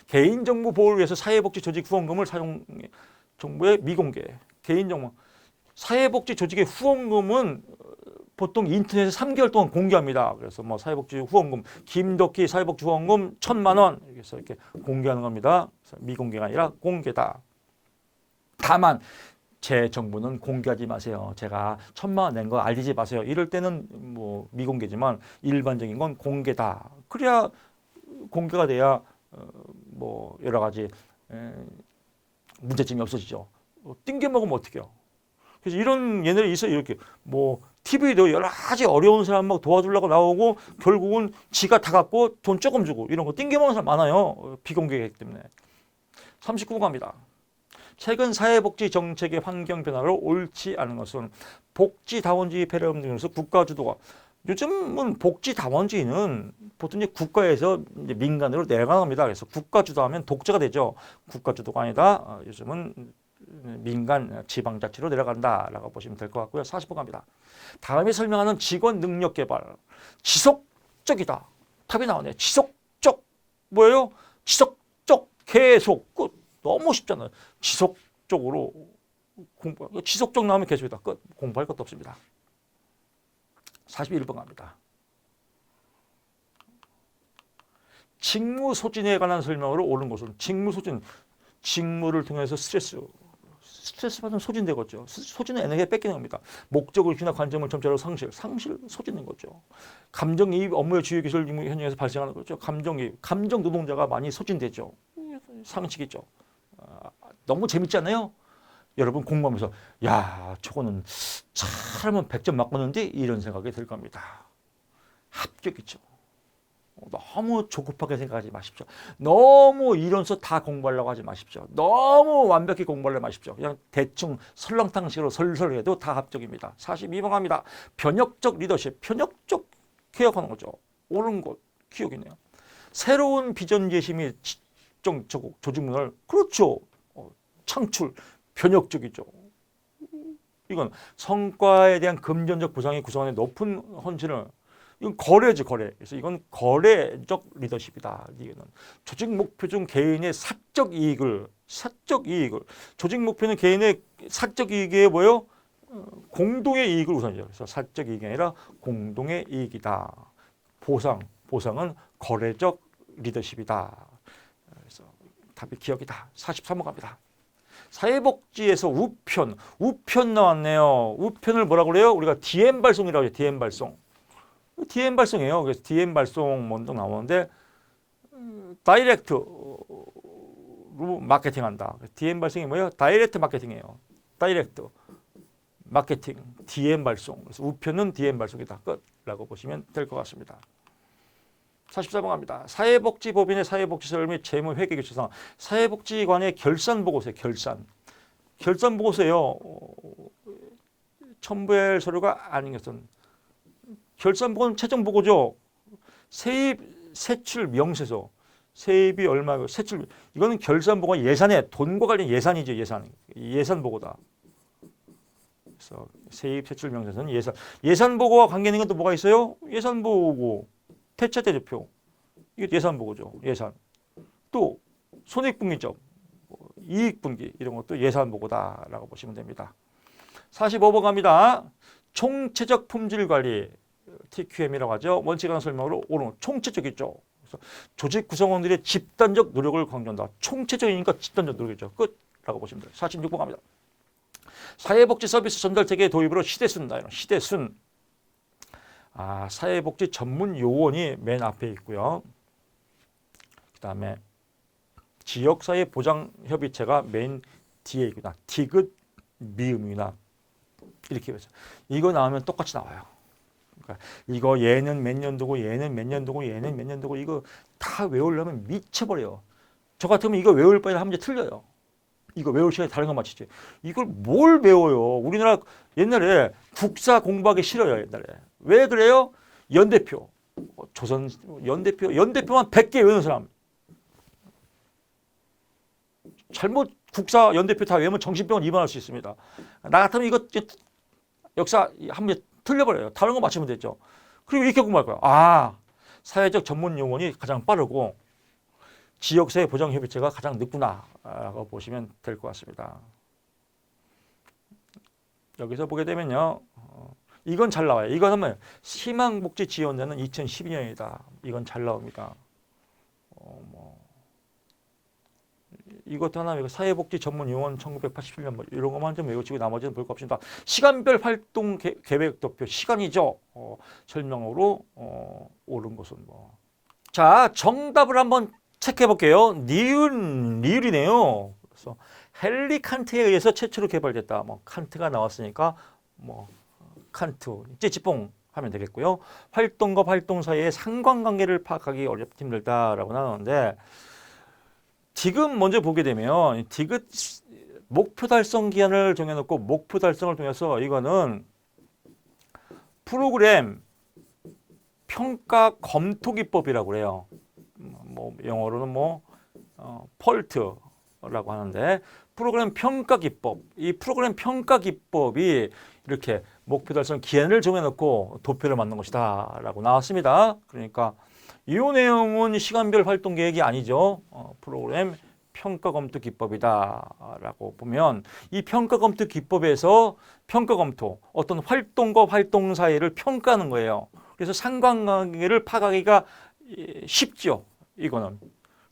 개인정보 보호를 위해서 사회복지 조직 후원금을 사용 정부의 미공개 개인정보 사회복지 조직의 후원금은 보통 인터넷에 3개월 동안 공개합니다. 그래서 뭐 사회복지 후원금 김덕희 사회복지 후원금 1,000만 원 그래서 이렇게 공개하는 겁니다. 미공개가 아니라 공개다. 다만 제 정보는 공개하지 마세요. 제가 1,000만 원 낸 거 알리지 마세요. 이럴 때는 뭐 미공개지만 일반적인 건 공개다. 그래야 공개가 돼야 뭐 여러 가지 문제점이 없어지죠. 띵겨 먹으면 어떡해요. 그래서 이런 얘네들이 있어요. 이렇게 뭐 TV도 여러 가지 어려운 사람 막 도와주려고 나오고 결국은 지가 다 갖고 돈 조금 주고 이런 거 띵겨 먹는 사람 많아요. 비공개이기 때문에. 39번 갑니다. 최근 사회복지 정책의 환경 변화로 옳지 않은 것은 복지다원주의 패러다임 등에서 국가주도가 요즘은 복지다원주의는 보통 이제 국가에서 이제 민간으로 내려가는 겁니다. 그래서 국가주도하면 독재가 되죠. 국가주도가 아니다. 요즘은 민간 지방자치로 내려간다라고 보시면 될 것 같고요. 40번 갑니다. 다음에 설명하는 직원 능력 개발 지속적이다. 답이 나오네. 지속적 뭐예요? 지속적 계속 끝. 너무 쉽잖아요. 지속적으로 공부 지속적 나오면 계속이다. 끝. 공부할 것도 없습니다. 41번 갑니다. 직무 소진에 관한 설명으로 옳은 것은 직무 소진 직무를 통해서 스트레스 받으면 소진되겠죠. 소진은 에너지가 뺏기는 겁니다. 목적의식이나 관점을 점차로 상실 소진인 거죠. 감정이입 업무의 주요 기술 현장에서 발생하는 거죠. 감정이입, 감정 노동자가 많이 소진되죠. 상식이죠. 너무 재밌지 않아요? 여러분 공부하면서 야 저거는 잘하면 100점 맞겠는데 이런 생각이 들 겁니다. 합격이죠. 너무 조급하게 생각하지 마십시오. 너무 이론서 다 공부하려고 하지 마십시오. 너무 완벽히 공부하려고 마십시오. 그냥 대충 설렁탕식으로 설설 해도 다 합격입니다. 42번 갑니다. 변혁적 리더십, 변혁적 개혁하는 거죠. 옳은 것, 기억이네요. 새로운 비전 제시 및 조직 문화를 그렇죠. 창출, 변혁적이죠. 이건 성과에 대한 금전적 보상이 구성하는 높은 헌신을 이건 거래죠, 거래. 그래서 이건 거래적 리더십이다. 이거는 조직 목표 중 개인의 사적 이익을 조직 목표는 개인의 사적 이익에 뭐예요? 공동의 이익을 우선이죠. 그래서 사적 이익이 아니라 공동의 이익이다. 보상은 거래적 리더십이다. 그래서 답이 기억이다. 43번 갑니다. 사회복지에서 우편 나왔네요. 우편을 뭐라고 그래요? 우리가 DM 발송이라고 해요. DM 발송. DM 발송이에요. 그래서 DM 발송 먼저 나오는데 다이렉트로 마케팅한다. DM 발송이 뭐예요? 다이렉트 마케팅이에요. 다이렉트 마케팅, DM 발송. 그래서 우편은 DM 발송이다. 끝라고 보시면 될 것 같습니다. 44번 갑니다. 사회복지법인의 사회복지설 및 재무회계규칙상 사회복지관의 결산보고서예요. 결산보고서예요. 첨부할 서류가 아닌 것은 결산보고는 최종보고죠. 세입, 세출 명세서. 세입이 얼마고 세출 이거는 결산보고가 예산에 돈과 관련 예산이죠. 예산보고다. 그래서 세입, 세출 명세서는 예산보고와 관계 있는 건 또 뭐가 있어요? 예산보고, 퇴차대조표. 이게 예산보고죠. 예산. 또 손익분기점, 이익분기 이런 것도 예산보고다라고 보시면 됩니다. 45번 갑니다. 총체적 품질관리. TQM이라고 하죠. 원칙에 관한 설명으로 옳은 총체적이죠. 그래서 조직 구성원들의 집단적 노력을 강조한다. 총체적이니까 집단적 노력이죠. 끝라고 보시면 돼요. 46번 갑니다. 사회복지 서비스 전달 체계 도입으로 시대순다. 이런 시대순. 사회복지 전문 요원이 맨 앞에 있고요. 그 다음에 지역사회 보장협의체가 맨 뒤에 있구나. 디귿 미음이나 이렇게 해서 이거 나오면 똑같이 나와요. 그러니까 이거 얘는 몇 년도고 얘는 몇 년도고 얘는 몇 년도고 이거 다 외우려면 미쳐버려요. 저 같으면 이거 외울 바에 한 문제 틀려요. 이거 외울 시간에 다른 거 맞히지. 이걸 뭘 배워요? 우리나라 옛날에 국사 공부하기 싫어요. 옛날에. 왜 그래요? 연대표. 조선 연대표만 100개 외우는 사람. 잘못 국사 연대표 다 외우면 정신병원 입원할 수 있습니다. 나 같으면 이거 역사 한번 틀려버려요. 다른 거 맞추면 됐죠. 그리고 이렇게 공부할 거야. 아, 사회적 전문 용어이 가장 빠르고 지역사회 보장협의체가 가장 늦구나라고 보시면 될 것 같습니다. 여기서 보게 되면요. 이건 잘 나와요. 이거는 뭐예요? 희망복지지원자는 2012년이다. 이건 잘 나옵니다. 이것도 하나, 사회복지 전문 용어는 1987년 뭐 이런 것만 좀 외우시고 나머지는 볼 거 없습니다. 시간별 활동 계획도표, 시간이죠. 설명으로 옳은 것은 뭐. 자, 정답을 한번 체크해 볼게요. 니을이네요. 그래서 헨리 칸트에 의해서 최초로 개발됐다. 뭐 칸트가 나왔으니까 뭐 칸트, 찌찌뽕 하면 되겠고요. 활동과 활동 사이의 상관관계를 파악하기 힘들다라고 나오는데, 디귿 먼저 보게 되면 디귿 목표 달성 기한을 정해놓고 목표 달성을 통해서 이거는 프로그램 평가 검토 기법이라고 그래요. 뭐 영어로는 뭐 펄트라고 하는데, 프로그램 평가 기법. 이 프로그램 평가 기법이 이렇게 목표 달성 기한을 정해놓고 도표를 만든 것이다라고 나왔습니다. 그러니까 이 내용은 시간별 활동 계획이 아니죠. 프로그램 평가 검토 기법이다라고 보면, 이 평가 검토 기법에서 평가 검토, 어떤 활동과 활동 사이를 평가하는 거예요. 그래서 상관관계를 파악하기가 쉽죠. 이거는.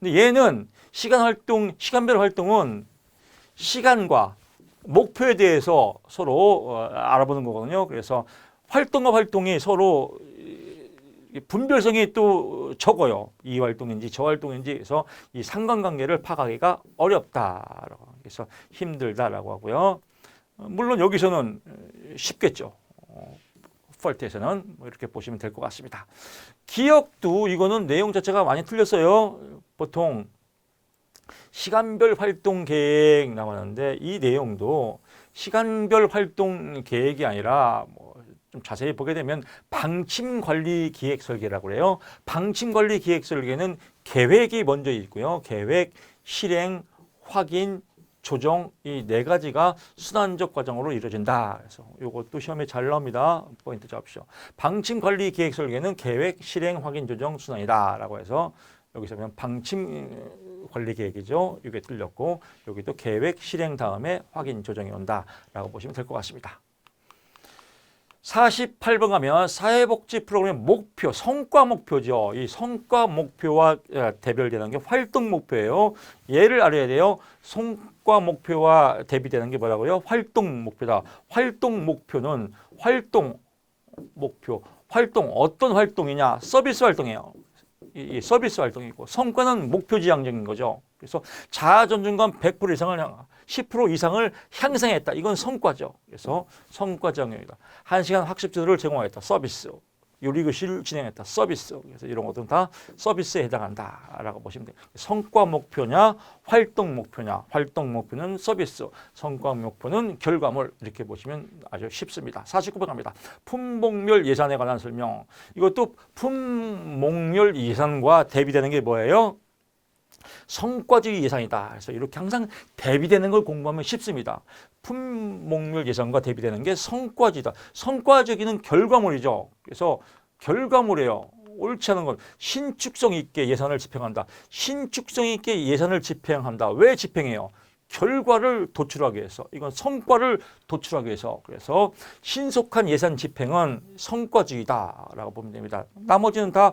근데 얘는 시간별 활동은 시간과 목표에 대해서 서로 알아보는 거거든요. 그래서 활동과 활동이 서로 분별성이 또 적어요. 이 활동인지 저 활동인지. 그래서 이 상관관계를 파악하기가 어렵다라고, 그래서 힘들다라고 하고요. 물론 여기서는 쉽겠죠. 펄트에서는 뭐 이렇게 보시면 될 것 같습니다. 기억도 이거는 내용 자체가 많이 틀렸어요. 보통 시간별 활동 계획 나왔는데, 이 내용도 시간별 활동 계획이 아니라 뭐 좀 자세히 보게 되면 방침관리기획설계라고 그래요. 방침관리기획설계는 계획이 먼저 있고요. 계획, 실행, 확인, 조정, 이 네 가지가 순환적 과정으로 이루어진다. 그래서 이것도 시험에 잘 나옵니다. 포인트 잡으시오. 방침관리기획설계는 계획, 실행, 확인, 조정, 순환이다라고 해서 여기서 보면 방침관리계획이죠. 이게 틀렸고, 여기도 계획, 실행 다음에 확인, 조정이 온다라고 보시면 될 것 같습니다. 48번 가면 사회복지 프로그램 목표, 성과 목표죠. 이 성과 목표와 대별되는 게 활동 목표예요. 얘를 알아야 돼요. 성과 목표와 대비되는 게 뭐라고요? 활동 목표다. 활동 목표는 활동 목표. 활동, 어떤 활동이냐? 서비스 활동이에요. 이 서비스 활동이고, 성과는 목표 지향적인 거죠. 그래서 자아 존중감 100% 이상을 10% 이상을 향상했다. 이건 성과죠. 그래서 성과 지향형이다. 1시간 학습 지도를 제공하겠다. 서비스. 요리교실 진행했다. 서비스. 그래서 이런 것들은 다 서비스에 해당한다라고 보시면 돼요. 성과 목표냐, 활동 목표냐. 활동 목표는 서비스, 성과 목표는 결과물. 이렇게 보시면 아주 쉽습니다. 49번 갑니다. 품목별 예산에 관한 설명. 이것도 품목별 예산과 대비되는 게 뭐예요? 성과주의 예산이다. 그래서 이렇게 항상 대비되는 걸 공부하면 쉽습니다. 품목별 예산과 대비되는 게 성과주의다. 성과주의는 결과물이죠. 그래서 결과물이에요. 옳지 않은 건 신축성 있게 예산을 집행한다. 신축성 있게 예산을 집행한다. 왜 집행해요? 결과를 도출하기 위해서. 이건 성과를 도출하기 위해서. 그래서 신속한 예산 집행은 성과주의다라고 보면 됩니다. 나머지는 다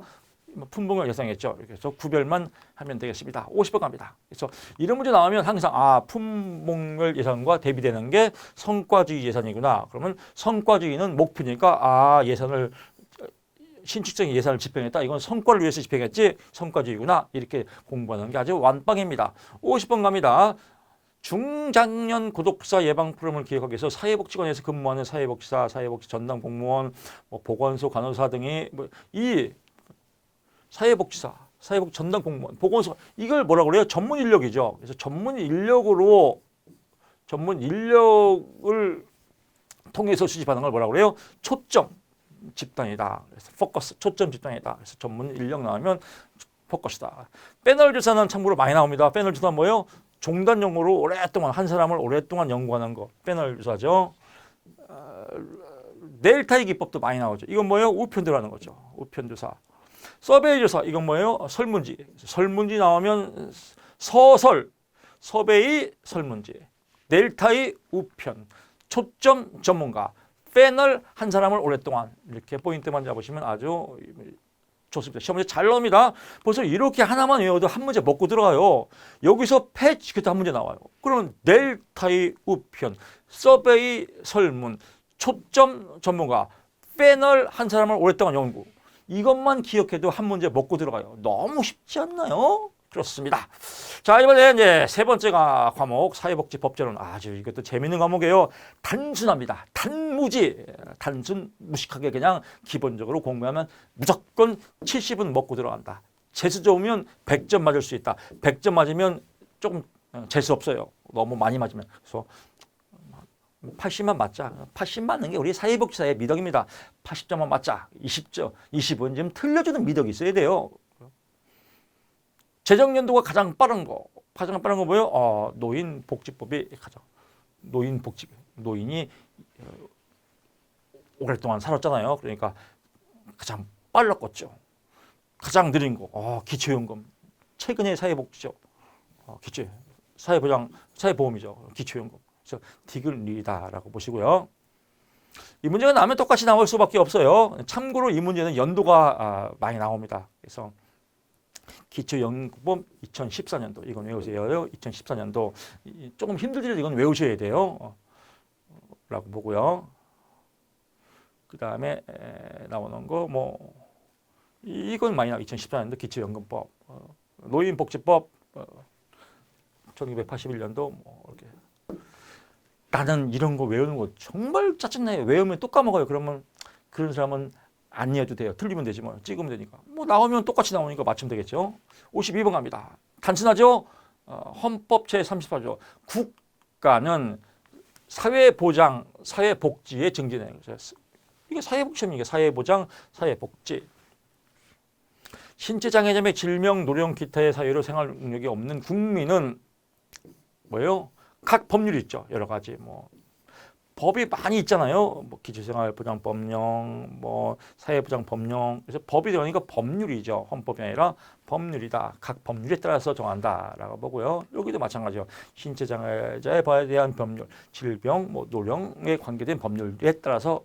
품목별 예상했죠. 그래서 구별만 하면 되겠습니다. 50번 갑니다. 그래서 이런 문제 나오면 항상 품목별 예산과 대비되는 게 성과주의 예산이구나. 그러면 성과주의는 목표니까 예산을 신축적인 예산을 집행했다. 이건 성과를 위해서 집행했지 성과주의구나. 이렇게 공부하는 게 아주 완빵입니다. 50번 갑니다. 중장년 고독사 예방 프로그램을 기획하기 위해서 사회복지관에서 근무하는 사회복지사, 사회복지 전담 공무원, 보건소 간호사 등이 이 사회복지사, 사회복지 전담 공무원, 보건소, 이걸 뭐라고 그래요? 전문 인력이죠. 그래서 전문 인력으로 전문 인력을 통해서 수집하는 걸 뭐라고 그래요? 초점 집단이다. 그래서 포커스, 초점 집단이다. 그래서 전문 인력 나오면 포커스다. 패널 조사는 참고로 많이 나옵니다. 패널 조사는 뭐예요? 종단 연구로 오랫동안 한 사람을 오랫동안 연구하는 거. 패널 조사죠. 델타의 기법도 많이 나오죠. 이건 뭐예요? 우편 들어가는 거죠. 우편 조사. 서베이 조사. 이건 뭐예요? 설문지. 설문지 나오면 서설, 서베이 설문지. 델타의 우편. 초점 전문가. 패널 한 사람을 오랫동안 이렇게 포인트만 잡으시면 아주 좋습니다. 시험 문제 잘 나옵니다. 벌써 이렇게 하나만 외워도 한 문제 먹고 들어가요. 여기서 패치 그때 한 문제 나와요. 그러면 델타의 우편, 서베이 설문, 초점 전문가, 패널 한 사람을 오랫동안 연구. 이것만 기억해도 한 문제 먹고 들어가요. 너무 쉽지 않나요? 그렇습니다. 자, 이번에 이제 세 번째가 과목 사회복지 법제론. 아주 이것도 재밌는 과목이에요. 단순합니다. 단무지. 단순 무식하게 그냥 기본적으로 공부하면 무조건 70은 먹고 들어간다. 재수 좋으면 100점 맞을 수 있다. 100점 맞으면 조금 재수 없어요. 너무 많이 맞으면. 그래서 80만 맞자. 80 맞는 게 우리 사회복지사의 미덕입니다. 80점만 맞자. 20점, 20은 좀 틀려주는 미덕이 있어야 돼요. 재정 연도가 가장 빠른 거. 가장 빠른 거 뭐예요? 노인복지법이 가장. 노인이 오랫동안 살았잖아요. 그러니까 가장 빨랐겠죠. 가장 느린 거. 기초연금. 최근에 사회복지죠. 사회보험이죠. 기초연금. 그래서 딕을 느리다라고 보시고요. 이 문제가 나오면 똑같이 나올 수밖에 없어요. 참고로 이 문제는 연도가 많이 나옵니다. 그래서 기초연금법 2014년도 이건 외우세요. 2014년도 조금 힘들지만 이건 외우셔야 돼요. 라고 보고요. 그 다음에 나오는 거 이건 많이 나와요. 2014년도 기초연금법, 노인복지법 1981년도 이렇게. 나는 이런 거 외우는 거 정말 짜증나요. 외우면 또 까먹어요. 그러면 그런 사람은 안 이해도 돼요. 틀리면 되지 뭐. 찍으면 되니까. 나오면 똑같이 나오니까 맞추면 되겠죠. 52번 갑니다. 단순하죠? 헌법 제34조. 국가는 사회보장, 사회복지의 증진해. 이게 사회복지입니다. 이게 사회보장, 사회복지. 신체장애자의 질병, 노령, 기타의 사유로 생활 능력이 없는 국민은 뭐예요? 각 법률이 있죠. 여러 가지 법이 많이 있잖아요. 기초생활보장법령, 사회보장법령. 그래서 법이 들어가니까 법률이죠. 헌법이 아니라 법률이다. 각 법률에 따라서 정한다라고 보고요. 여기도 마찬가지요. 신체장애자에 대한 법률, 질병, 노령에 관계된 법률에 따라서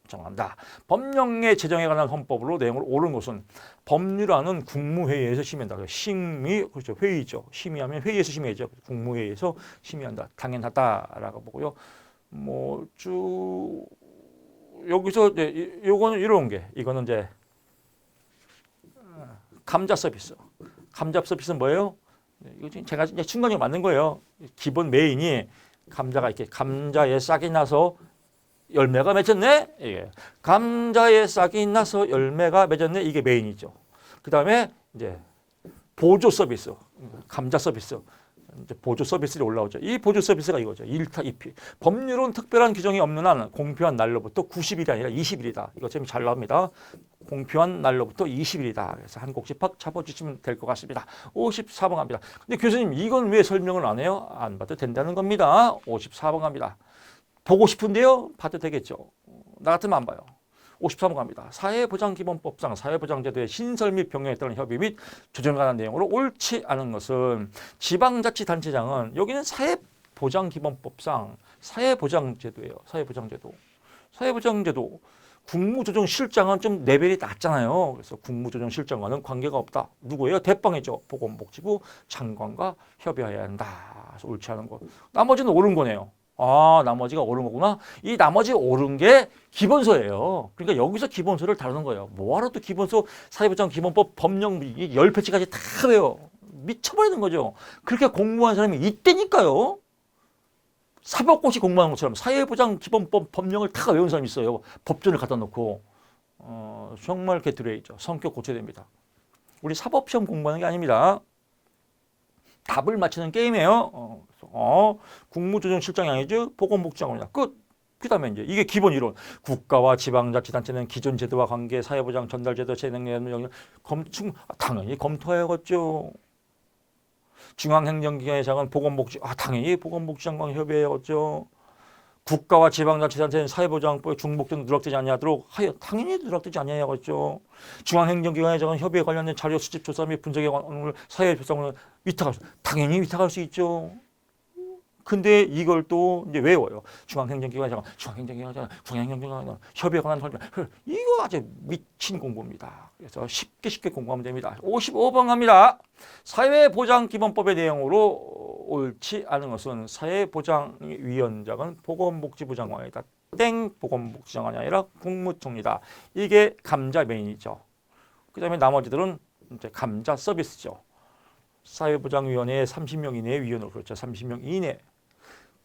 정한다. 법령의 제정에 관한 헌법으로 내용을 옳은 것은 법률안은 국무회의에서 심의한다. 심의, 그렇죠. 회의죠. 심의하면 회의에서 심의하죠. 국무회의에서 심의한다. 당연하다라고 보고요. 여기서 이제 요거는 이런 게, 이거는 이제 감자 서비스. 감자 서비스는 뭐예요? 이거 제가 이제 순간적으로 만든 거예요. 기본 메인이 감자가 이렇게 감자에 싹이 나서 열매가 맺었네. 예. 감자에 싹이 나서 열매가 맺었네. 이게 메인이죠. 그 다음에 이제 보조 서비스, 감자 서비스, 이제 보조 서비스가 올라오죠. 이 보조 서비스가 이거죠. 1타 2피. 법률은 특별한 규정이 없는 한 공표한 날로부터 90일이 아니라 20일이다. 이거 좀 잘 나옵니다. 공표한 날로부터 20일이다. 그래서 한 곡씩 팍 잡아주시면 될 것 같습니다. 54번 갑니다. 근데 교수님 이건 왜 설명을 안 해요? 안 봐도 된다는 겁니다. 54번 갑니다. 보고 싶은데요? 봐도 되겠죠. 나 같으면 안 봐요. 53번 갑니다. 사회보장기본법상 사회보장제도의 신설 및 변경에 따른 협의 및 조정에 관한 내용으로 옳지 않은 것은 지방자치단체장은 여기는 사회보장기본법상 사회보장제도예요. 사회보장제도. 국무조정실장은 좀 레벨이 낮잖아요. 그래서 국무조정실장과는 관계가 없다. 누구예요? 대빵이죠. 보건복지부 장관과 협의해야 한다. 그래서 옳지 않은 것. 나머지는 옳은 거네요. 나머지가 옳은 거구나. 이 나머지 옳은 게 기본서예요. 그러니까 여기서 기본서를 다루는 거예요. 뭐하러 또 기본서, 사회보장 기본법, 법령 10페이지까지 다 외워. 미쳐버리는 거죠. 그렇게 공부한 사람이 있다니까요. 사법고시 공부하는 것처럼 사회보장 기본법, 법령을 다 외운 사람이 있어요. 법전을 갖다 놓고. 정말 개투레이죠. 성격 고쳐야 됩니다. 우리 사법시험 공부하는 게 아닙니다. 답을 맞히는 게임이에요. 국무조정실장이 아니죠. 보건복지장관이다. 끝. 그 다음에 이제 이게 기본 이론. 국가와 지방자치단체는 기존 제도와 관계, 사회보장 전달제도 재능 영역 당연히 검토해야겠죠. 중앙행정기관의 장은 보건복지, 당연히 보건복지장관 협의해야겠죠. 국가와 지방자치단체는 사회보장법에 중복된 누락되지 아니하도록 하여 당연히 누락되지 아니하야겠죠. 중앙행정기관의 장은 협의에 관련된 자료 수집 조사 및 분석에 관한 사회조사는 위탁할 수, 당연히 위탁할 수 있죠. 근데 이걸 또 이제 외워요. 중앙행정기관의 장관, 중앙행정기관의 장관, 협의에 관한 설명. 이거 아주 미친 공부입니다. 그래서 쉽게 공부하면 됩니다. 55번 갑니다. 사회보장기본법의 내용으로 옳지 않은 것은 사회보장위원장은 보건복지부 장관이다. 땡 보건복지 장관이 아니라 국무총리다. 이게 감자 메인이죠. 그 다음에 나머지들은 이제 감자 서비스죠. 사회보장위원회에 30명 이내의 위원으로 그렇죠. 30명 이내.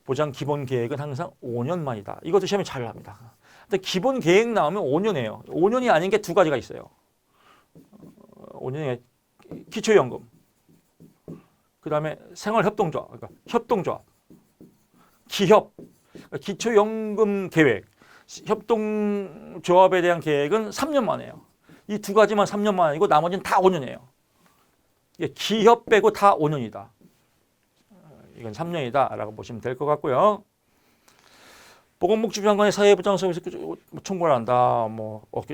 보장 기본 계획은 항상 5년 만이다. 이것도 시험에 잘 나옵니다. 근데 기본 계획 나오면 5년이에요. 5년이 아닌 게 두 가지가 있어요. 5년에 기초연금. 그 다음에 생활협동조합, 그러니까 협동조합, 기협, 기초연금 계획, 협동조합에 대한 계획은 3년 만이에요. 이 두 가지만 3년 만이고 나머지는 다 5년이에요. 기협 빼고 다 5년이다. 이건 3년이다 라고 보시면 될 것 같고요. 보건복지부 장관의 사회보장 서비스 청구를 한다.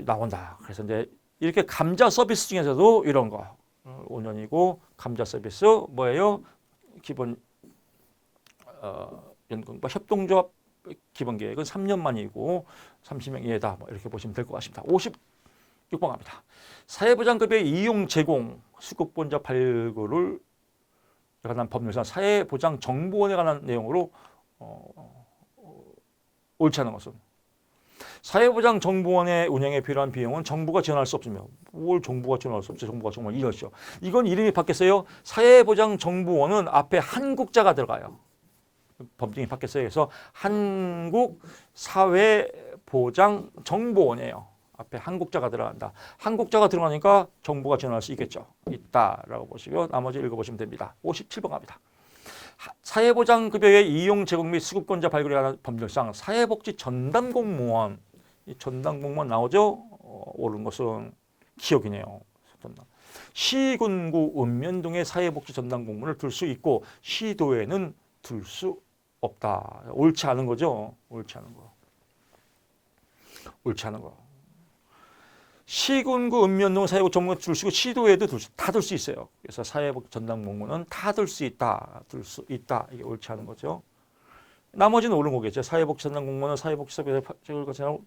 나온다. 그래서 이제 이렇게 감자 서비스 중에서도 이런 거 5년이고 감자 서비스 뭐예요? 기본 연금과 협동조합 기본 계획은 3년 만이고 30명 이내다. 이렇게 보시면 될 것 같습니다. 56번 갑니다. 사회보장급여의 이용 제공 수급본자 발굴을 관한 법률상 사회보장정보원에 관한 내용으로 옳지 않은 것은 사회보장정보원의 운영에 필요한 비용은 정부가 지원할 수 없으며 뭘 정부가 지원할 수 없죠. 정부가 정말 이러죠. 이건 이름이 바뀌었어요. 사회보장정보원은 앞에 한국자가 들어가요. 법정이 바뀌었어요. 그래서 한국사회보장정보원이에요. 앞에 한국자가 들어간다. 한국자가 들어가니까 정부가 지원할 수 있겠죠. 있다라고 보시고 나머지 읽어보시면 됩니다. 57번 갑니다. 사회보장급여의 이용 제공 및 수급권자 발굴에 관한 법률상 사회복지 전담공무원, 이 전담공무원 나오죠? 옳은 것은 기억이네요. 시군구 읍면동에 사회복지 전담공무원을 둘 수 있고 시도에는 둘 수 없다. 옳지 않은 거죠? 옳지 않은 거. 옳지 않은 거. 시군구 읍면동 사회복지 전문가 둘 수 있고 시도에도 다 둘 수 있어요. 그래서 사회복지 전담공무원은 다 둘 수 있다. 둘 수 있다. 이게 옳지 않은 거죠. 나머지는 옳은 거겠죠. 사회복지 전담공무원은 사회복지 서비스를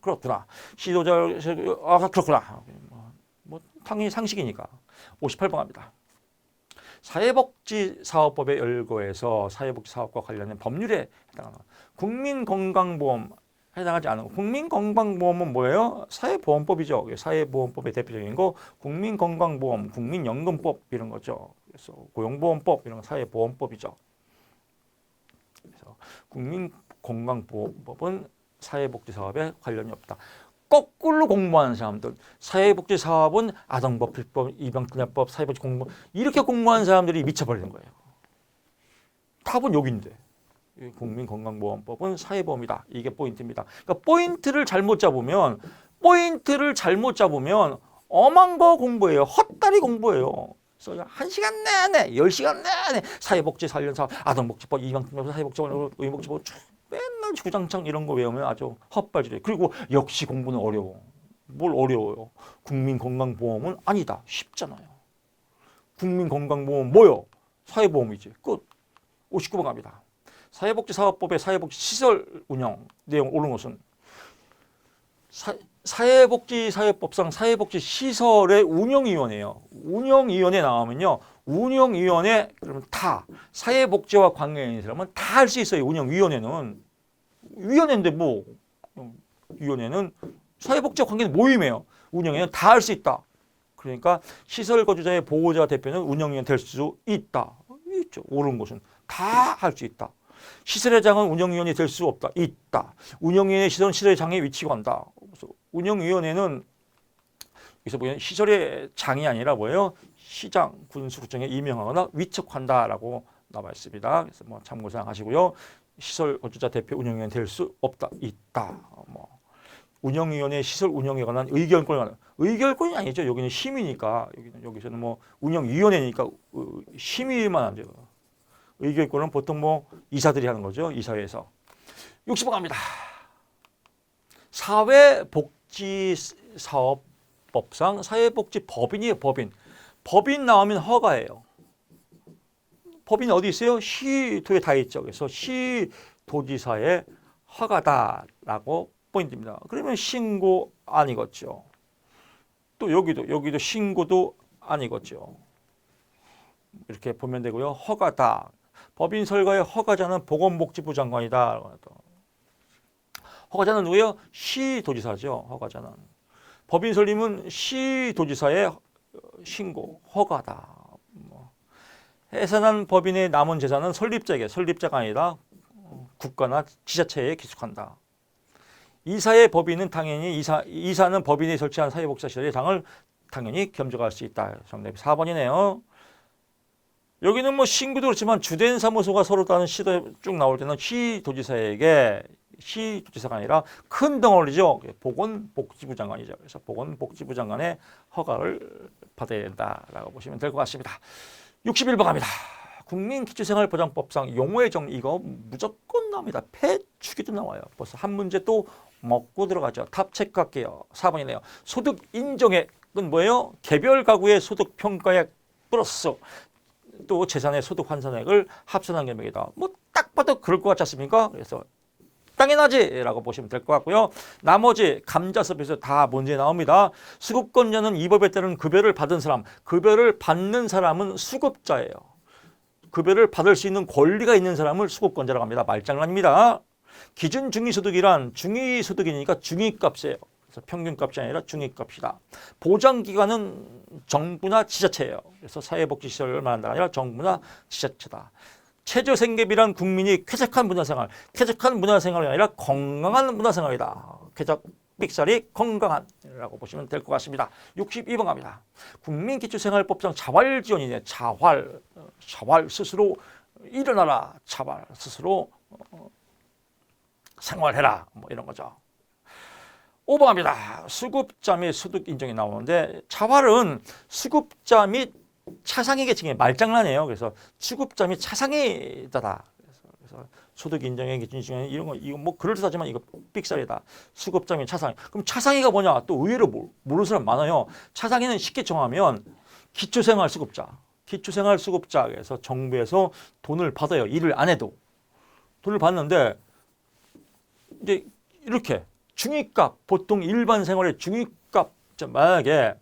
그렇구나. 시도자 그렇구나. 당연히 상식이니까. 58번 갑니다. 사회복지사업법의 열거에서 사회복지사업과 관련된 법률에 해당하는 국민건강보험 해당하지 않은 거. 국민건강보험은 뭐예요? 사회보험법이죠. 사회보험법의 대표적인 거 국민건강보험, 국민연금법 이런 거죠. 그래서 고용보험법 이런 거 사회보험법이죠. 그래서 국민건강보험법은 사회복지사업에 관련이 없다. 거꾸로 공부하는 사람들, 사회복지사업은 아동법, 필법, 입양특례법, 사회복지공무원 이렇게 공부하는 사람들이 미쳐버리는 거예요. 답은 여기인데. 국민건강보험법은 사회보험이다. 이게 포인트입니다. 그러니까 포인트를 잘못 잡으면 엄한 거 공부해요. 헛다리 공부해요. 그래서 1시간 내내, 10시간 내내 사회복지 관련 사업, 아동복지법, 입양특례법, 사회복지법, 의무복지법 맨날 주장창 이런 거 외우면 아주 헛발질해. 그리고 역시 공부는 어려워. 뭘 어려워요? 국민건강보험은 아니다. 쉽잖아요. 국민건강보험 뭐요? 사회보험이지. 끝. 59번 갑니다. 사회복지사업법의 사회복지시설 운영 내용 옳은 것은 사회복지사회법상 사회복지시설의 운영위원회예요. 운영위원회 나오면요. 운영위원회 그러면 다 사회복지와 관계 있는 사람은 다 할 수 있어요. 운영위원회는. 위원회인데 뭐 위원회는 사회복지와 관계는 모임이에요. 운영위원회는 다 할 수 있다. 그러니까 시설 거주자의 보호자 대표는 운영위원 될 수 있다. 있죠. 옳은 것은 다 할 수 있다. 시설의 장은 운영위원이 될 수 없다. 있다. 운영위원회 시설은 시설의 장에 위치가 한다. 운영위원회는 여기서 보면 시설의 장이 아니라 뭐예요? 시장, 군수구청에 임명하거나 위촉한다라고 나와 있습니다. 그래서 뭐 참고사항 하시고요. 시설 건축자 대표 운영위원 될 수 없다. 있다. 뭐 운영위원회 시설 운영에 관한 의결권이 관한 의결권이 아니죠. 여기는 심의니까 여기서는 뭐 운영위원회니까 심의만 하죠. 의결권은 보통 뭐 이사들이 하는 거죠. 이사회에서. 60번 갑니다. 사회복지사업법상 사회복지법인이에요. 법인 나오면 허가예요. 법인 어디 있어요? 시도에 다 있죠. 그래서 시도지사의 허가다라고 포인트입니다. 그러면 신고 아니겠죠. 또 여기도 신고도 아니겠죠. 이렇게 보면 되고요. 허가다. 법인 설가의 허가자는 보건복지부 장관이다. 허가자는 누구예요? 시도지사죠. 허가자는. 법인 설립은 시도지사의 신고, 허가다. 해산한 법인의 남은 재산은 설립자에게, 설립자가 아니라 국가나 지자체에 기속한다. 이사의 법인은 당연히 이사는 법인이 설치한 사회복지사 시설의 당을 당연히 겸적할 수 있다. 정답이 4번이네요. 여기는 뭐 신고도 그렇지만 주된 사무소가 서로 다른 시도에 쭉 나올 때는 시도지사에게 시도지사가 아니라 큰 덩어리죠. 보건복지부 장관이죠. 그래서 보건복지부 장관의 허가를 받아야 된다라고 보시면 될 것 같습니다. 61번 갑니다. 국민기초생활보장법상 용어의 정의 이거 무조건 나옵니다. 폐축에도 나와요. 벌써 한 문제 또 먹고 들어가죠. 탑 체크할게요. 4번이네요. 소득 인정액은 뭐예요? 개별 가구의 소득 평가액 플러스 또 재산의 소득 환산액을 합산한 금액이다. 뭐 딱 봐도 그럴 것 같지 않습니까? 그래서 당연하지라고 보시면 될 것 같고요. 나머지 감자섭에서 다 문제 나옵니다. 수급권자는 이 법에 따른 급여를 받은 사람, 급여를 받는 사람은 수급자예요. 급여를 받을 수 있는 권리가 있는 사람을 수급권자라고 합니다. 말장난입니다. 기준 중위소득이란 중위소득이니까 중위값이에요. 그래서 평균값이 아니라 중위값이다. 보장기관은 정부나 지자체예요. 그래서 사회복지시설을 말한다 아니라 정부나 지자체다. 최저생계비란 국민이 쾌적한 문화생활, 쾌적한 문화생활이 아니라 건강한 문화생활이다. 쾌적, 삑사리, 건강한이라고 보시면 될 것 같습니다. 62번 갑니다. 국민기초생활법상 자활지원이네. 자활 스스로 일어나라. 자활 스스로 생활해라. 뭐 이런 거죠. 5번 갑니다. 수급자 및 소득 인정이 나오는데 자활은 수급자 및 차상위 계층의 말장난이에요. 그래서 수급자 및 차상위다다. 그래서 소득 인정의 기준 중에 이런 거 이거 뭐 그럴듯하지만 이거 삑살이다. 수급자 및 차상위. 그럼 차상위가 뭐냐? 또 의외로 모르는 사람 많아요. 차상위는 쉽게 정하면 기초생활 수급자. 기초생활 수급자. 그래서 정부에서 돈을 받아요. 일을 안 해도 돈을 받는데 이제 이렇게 중위값 보통 일반 생활의 중위값 만약에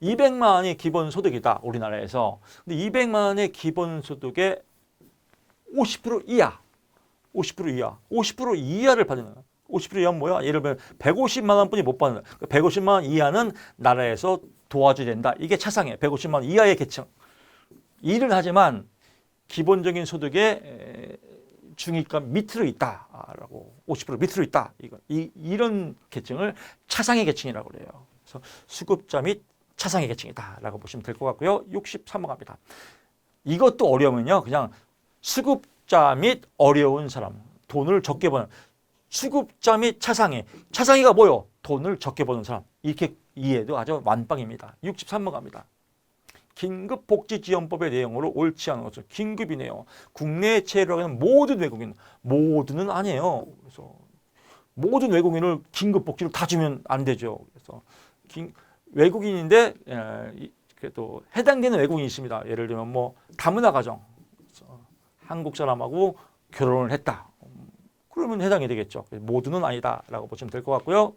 200만 원이 기본소득이다. 우리나라에서. 근데 200만 원의 기본소득의 50% 이하. 50% 이하. 50% 이하를 받는 거야. 50% 이하는 뭐야? 예를 들면 150만 원뿐이 못 받는 거야. 150만 원 이하는 나라에서 도와줘야 된다. 이게 차상해. 150만 원 이하의 계층. 일을 하지만 기본적인 소득의 중위값 밑으로 있다라고 50% 밑으로 있다. 이런 계층을 차상의 계층이라고 그래요. 그래서 수급자 및 차상의 계층이다라고 보시면 될 것 같고요. 63번 갑니다. 이것도 어려우면요. 그냥 수급자 및 어려운 사람, 돈을 적게 버는 수급자 및 차상위. 차상위가 뭐요? 돈을 적게 버는 사람. 이렇게 이해도 아주 완빵입니다. 63번 갑니다. 긴급복지지원법의 내용으로 옳지 않은 것은 긴급이네요. 국내 체류하고 있는 모든 외국인, 모두는 아니에요. 그래서 모든 외국인을 긴급복지를 다 주면 안 되죠. 그래서 외국인인데 그래도 해당되는 외국인이 있습니다. 예를 들면 뭐 다문화 가정, 한국 사람하고 결혼을 했다. 그러면 해당이 되겠죠. 모두는 아니다라고 보시면 될 것 같고요.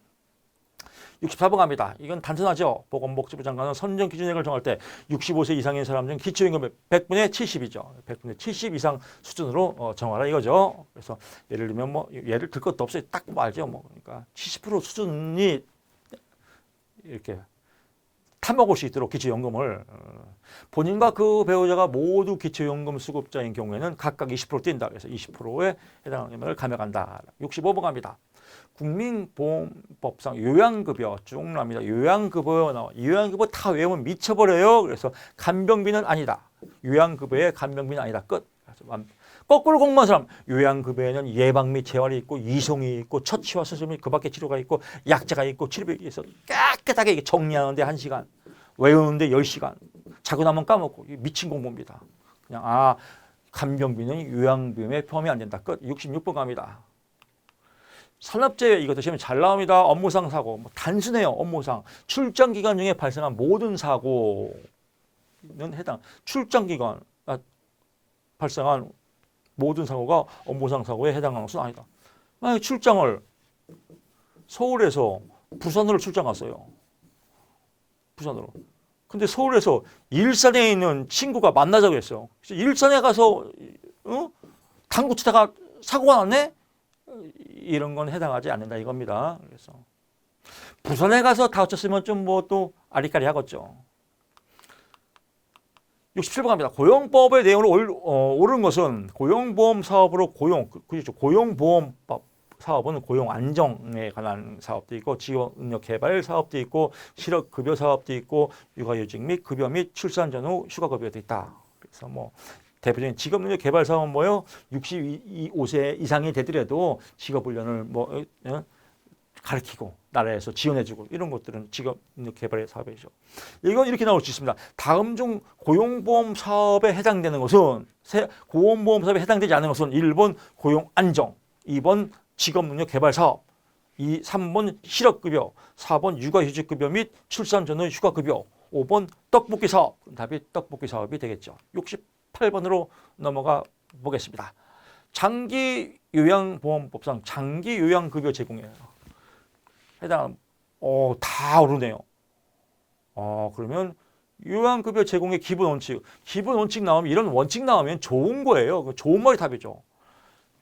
64번 갑니다. 이건 단순하죠. 보건복지부 장관은 선정 기준액을 정할 때 65세 이상인 사람 중 기초임금의 100분의 70이죠. 100분의 70 이상 수준으로 정하라 이거죠. 그래서 예를 들면 뭐 예를 들 것도 없어요. 딱 알죠. 뭐 그러니까 70% 수준이 이렇게 타먹을 수 있도록 기초연금을 본인과 그 배우자가 모두 기초연금 수급자인 경우에는 각각 20% 뛴다. 그래서 20%에 해당하는 금액을 감액한다. 65번 갑니다. 국민보험법상 요양급여 쭉 나옵니다. 요양급여 나와. 요양급여 다 외우면 미쳐버려요. 그래서 간병비는 아니다. 요양급여의 간병비는 아니다. 끝. 거꾸로 공부한 사람 요양급여에는 예방 및 재활이 있고 이송이 있고 처치와 수술 및 그 밖에 치료가 있고 약자가 있고 치료비가 있어 깨끗하게 정리하는데 1시간 외우는데 10시간 자고 나면 까먹고 미친 공부입니다. 그냥 간병비는 요양비용에 포함이 안 된다. 끝. 66번 갑니다. 산업재해 이것도 시험에 잘 나옵니다. 업무상 사고 단순해요. 업무상 출장 기간 중에 발생한 모든 사고는 해당. 출장 기간 발생한 모든 사고가 업무상 사고에 해당하는 것은 아니다. 만약에 출장을 서울에서 부산으로 출장 갔어요. 부산으로. 근데 서울에서 일산에 있는 친구가 만나자고 했어요. 그래서 일산에 가서 당구 치다가 사고가 났네? 이런 건 해당하지 않는다 이겁니다. 그래서 부산에 가서 다쳤으면 좀 뭐 또 아리까리 하겠죠. 67번 갑니다. 고용법의 내용으로 옳은 것은 고용보험 사업으로 그렇죠. 고용보험법 사업은 고용 안정에 관한 사업도 있고 지원력 개발 사업도 있고 실업급여 사업도 있고 육아휴직 및 급여 및 출산 전후 휴가급여도 있다. 그래서 뭐 대표적인 직업능력 개발 사업은 뭐요? 65세 이상이 되더라도 직업훈련을 가르치고 나라에서 지원해주고 이런 것들은 직업능력 개발의 사업이죠. 이건 이렇게 나올 수 있습니다. 다음 중 고용보험 사업에 해당되는 것은 고용보험 사업에 해당되지 않는 것은 1번 고용안정, 2번 직업능력 개발 사업, 3번 실업급여, 4번 육아휴직급여 및 출산 전후 휴가급여, 5번 떡볶이 사업. 답이 떡볶이 사업이 되겠죠. 68번으로 넘어가 보겠습니다. 장기요양보험법상 장기요양급여 제공이에요. 해당 다 오르네요. 그러면 요양급여 제공의 기본 원칙 나오면 이런 원칙 나오면 좋은 거예요. 좋은 말이 답이죠.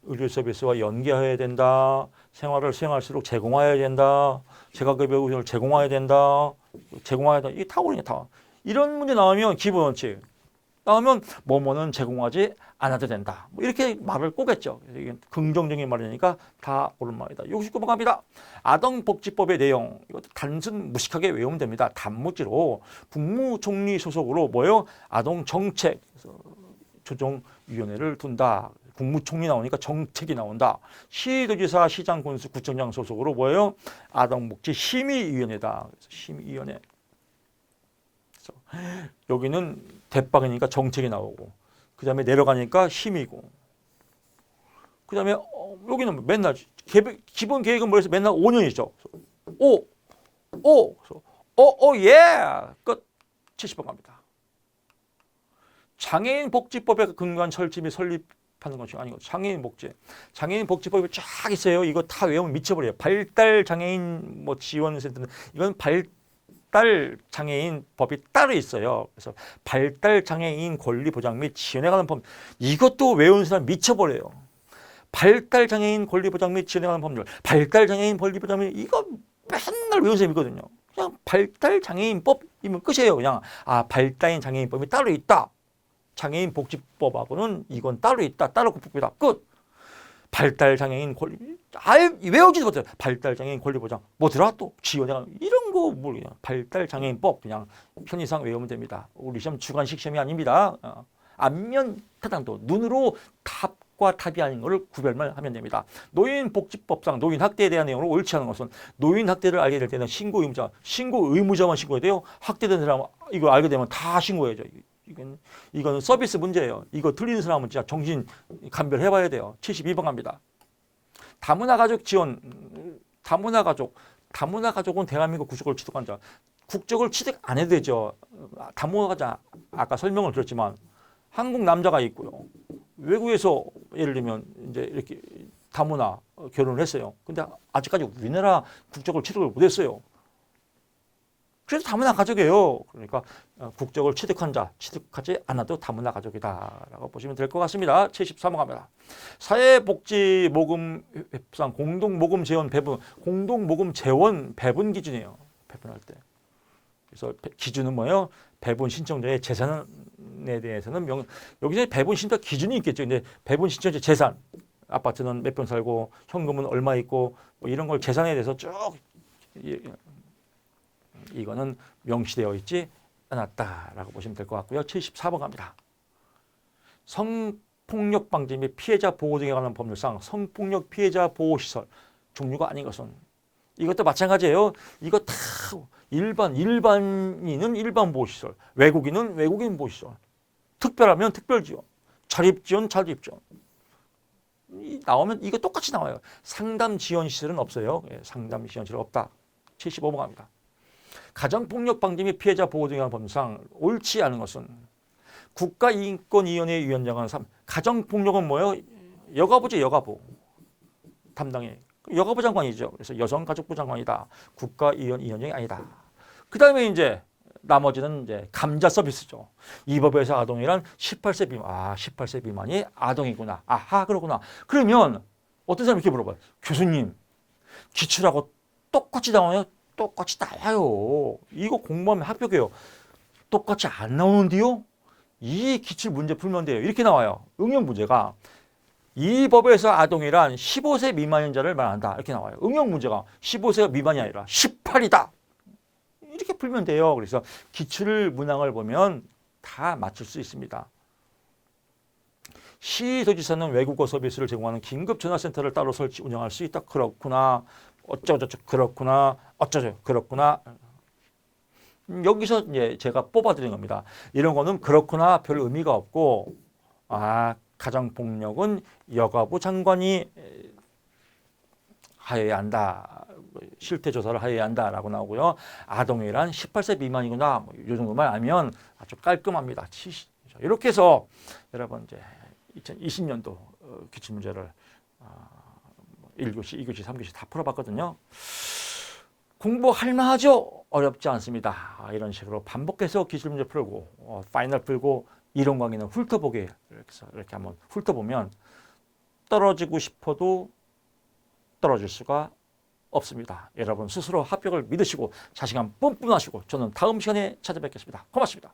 의료 서비스와 연계해야 된다. 생활을 수행할수록 제공해야 된다. 재가급여를 제공해야 된다. 이게 다 오르네 다. 이런 문제 나오면 기본 원칙 나오면 뭐뭐는 제공하지 않아도 된다. 이렇게 말을 꼬겠죠. 이게 긍정적인 말이니까 다 옳은 말이다. 69번 갑니다. 아동복지법의 내용 이것도 단순 무식하게 외우면 됩니다. 단무지로 국무총리 소속으로 아동정책 조정위원회를 둔다. 국무총리 나오니까 정책이 나온다. 시도지사, 시장, 군수, 구청장 소속으로 아동복지심의위원회다. 그래서 심의위원회. 여기는 대빵이니까 정책이 나오고 그 다음에 내려가니까 힘이고 그 다음에 여기는 맨날 기본 계획은 뭐래서 맨날 5년이죠. 예! 끝. 70번 갑니다. 장애인 복지법에 근거한 설치 및 설립하는 것이 아니고 장애인 복지법이 쫙 있어요. 이거 다 외우면 미쳐버려요. 발달 장애인 지원센터는 이건 발달 장애인 법이 따로 있어요. 그래서 발달 장애인 권리 보장 및 지원에 관한 법률 이것도 외우는 사람 미쳐버려요. 발달 장애인 권리 보장 및 지원에 관한 법률 발달 장애인 권리 보장 및 이거 맨날 외우는 사람이거든요. 그냥 발달 장애인법이면 끝이에요. 그냥 발달 장애인법이 따로 있다. 장애인 복지법하고는 이건 따로 있다. 따로 국법이다. 끝. 발달 장애인 권리 외우지도 못해요. 발달 장애인 권리 보장 뭐더라 또 지원해가 이런 거 모르겠어요. 발달 장애인법 그냥 편의상 외우면 됩니다. 우리 시험 주관식 시험이 아닙니다. 안면 타당도 눈으로 답과 답이 아닌 것을 구별만 하면 됩니다. 노인복지법상 노인학대에 대한 내용으로 옳지 않은 것은 노인학대를 알게 될 때는 신고 의무자만 신고해야 돼요. 학대된 사람 이거 알게 되면 다 신고해야죠. 이거는 서비스 문제예요. 이거 틀리는 사람은 진짜 정신 감별해봐야 돼요. 72번 갑니다. 다문화 가족 지원, 다문화 가족은 대한민국 국적을 취득한 자. 국적을 취득 안 해도 되죠. 다문화 가족 아까 설명을 드렸지만 한국 남자가 있고요. 외국에서 예를 들면 이제 이렇게 다문화 결혼을 했어요. 근데 아직까지 우리나라 국적을 취득을 못했어요. 그래서 다문화 가족이에요. 그러니까 국적을 취득한 자, 취득하지 않아도 다문화 가족이다라고 보시면 될 것 같습니다. 73번 갑니다. 사회복지모금협상 공동모금 재원 배분, 공동모금 재원 배분 기준이에요. 배분할 때. 그래서 기준은 뭐예요? 배분 신청자의 재산에 대해서는 여기서 배분 신청 기준이 있겠죠. 근데 배분 신청자 재산, 아파트는 몇 평 살고 현금은 얼마 있고 이런 걸 재산에 대해서 쭉 이거는 명시되어 있지 않았다라고 보시면 될 것 같고요. 74번 갑니다. 성폭력 방지 및 피해자 보호 등에 관한 법률상 성폭력 피해자 보호시설 종류가 아닌 것은 이것도 마찬가지예요. 이거 다 일반인은 일반 보호시설, 외국인은 외국인 보호시설, 특별하면 특별지원, 자립지원, 자립지원. 나오면 이거 똑같이 나와요. 상담 지원 시설은 없어요. 예, 상담 지원 시설 없다. 75번갑니다. 가정폭력 방지 및 피해자 보호 등의 법상 옳지 않은 것은 국가인권위원회 위원장은 가정폭력은 뭐예요? 여가부죠, 여가부 담당해. 여가부 장관이죠. 그래서 여성가족부 장관이다. 국가위원장이 아니다. 그 다음에 이제 나머지는 이제 감자 서비스죠. 이 법에서 아동이란 18세 미만. 18세 미만이 아동이구나. 아하, 그러구나. 그러면 어떤 사람이 이렇게 물어봐요. 교수님, 기출하고 똑같이 나와요? 똑같이 나와요. 이거 공부하면 합격해요. 똑같이 안 나오는데요? 이 기출 문제 풀면 돼요. 이렇게 나와요. 응용 문제가 이 법에서 아동이란 15세 미만인 자를 말한다. 이렇게 나와요. 응용 문제가 15세가 미만이 아니라 18이다. 이렇게 풀면 돼요. 그래서 기출 문항을 보면 다 맞출 수 있습니다. 시도지사는 외국어 서비스를 제공하는 긴급전화센터를 따로 설치 운영할 수 있다. 그렇구나. 어쩌고저쩌고 그렇구나. 어쩌죠 그렇구나. 여기서 이제 제가 뽑아드린 겁니다. 이런 거는 그렇구나 별 의미가 없고 가정폭력은 여가부 장관이 하여야 한다. 실태조사를 하여야 한다라고 나오고요. 아동이란 18세 미만이구나. 이 정도만 알면 아주 깔끔합니다. 이렇게 해서 여러분 이제 2020년도 기출문제를 1교시, 2교시, 3교시 다 풀어봤거든요. 공부할 만하죠? 어렵지 않습니다. 이런 식으로 반복해서 기출문제 풀고 파이널 풀고 이론 강의는 훑어보게 이렇게 한번 훑어보면 떨어지고 싶어도 떨어질 수가 없습니다. 여러분 스스로 합격을 믿으시고 자신감 뿜뿜하시고 저는 다음 시간에 찾아뵙겠습니다. 고맙습니다.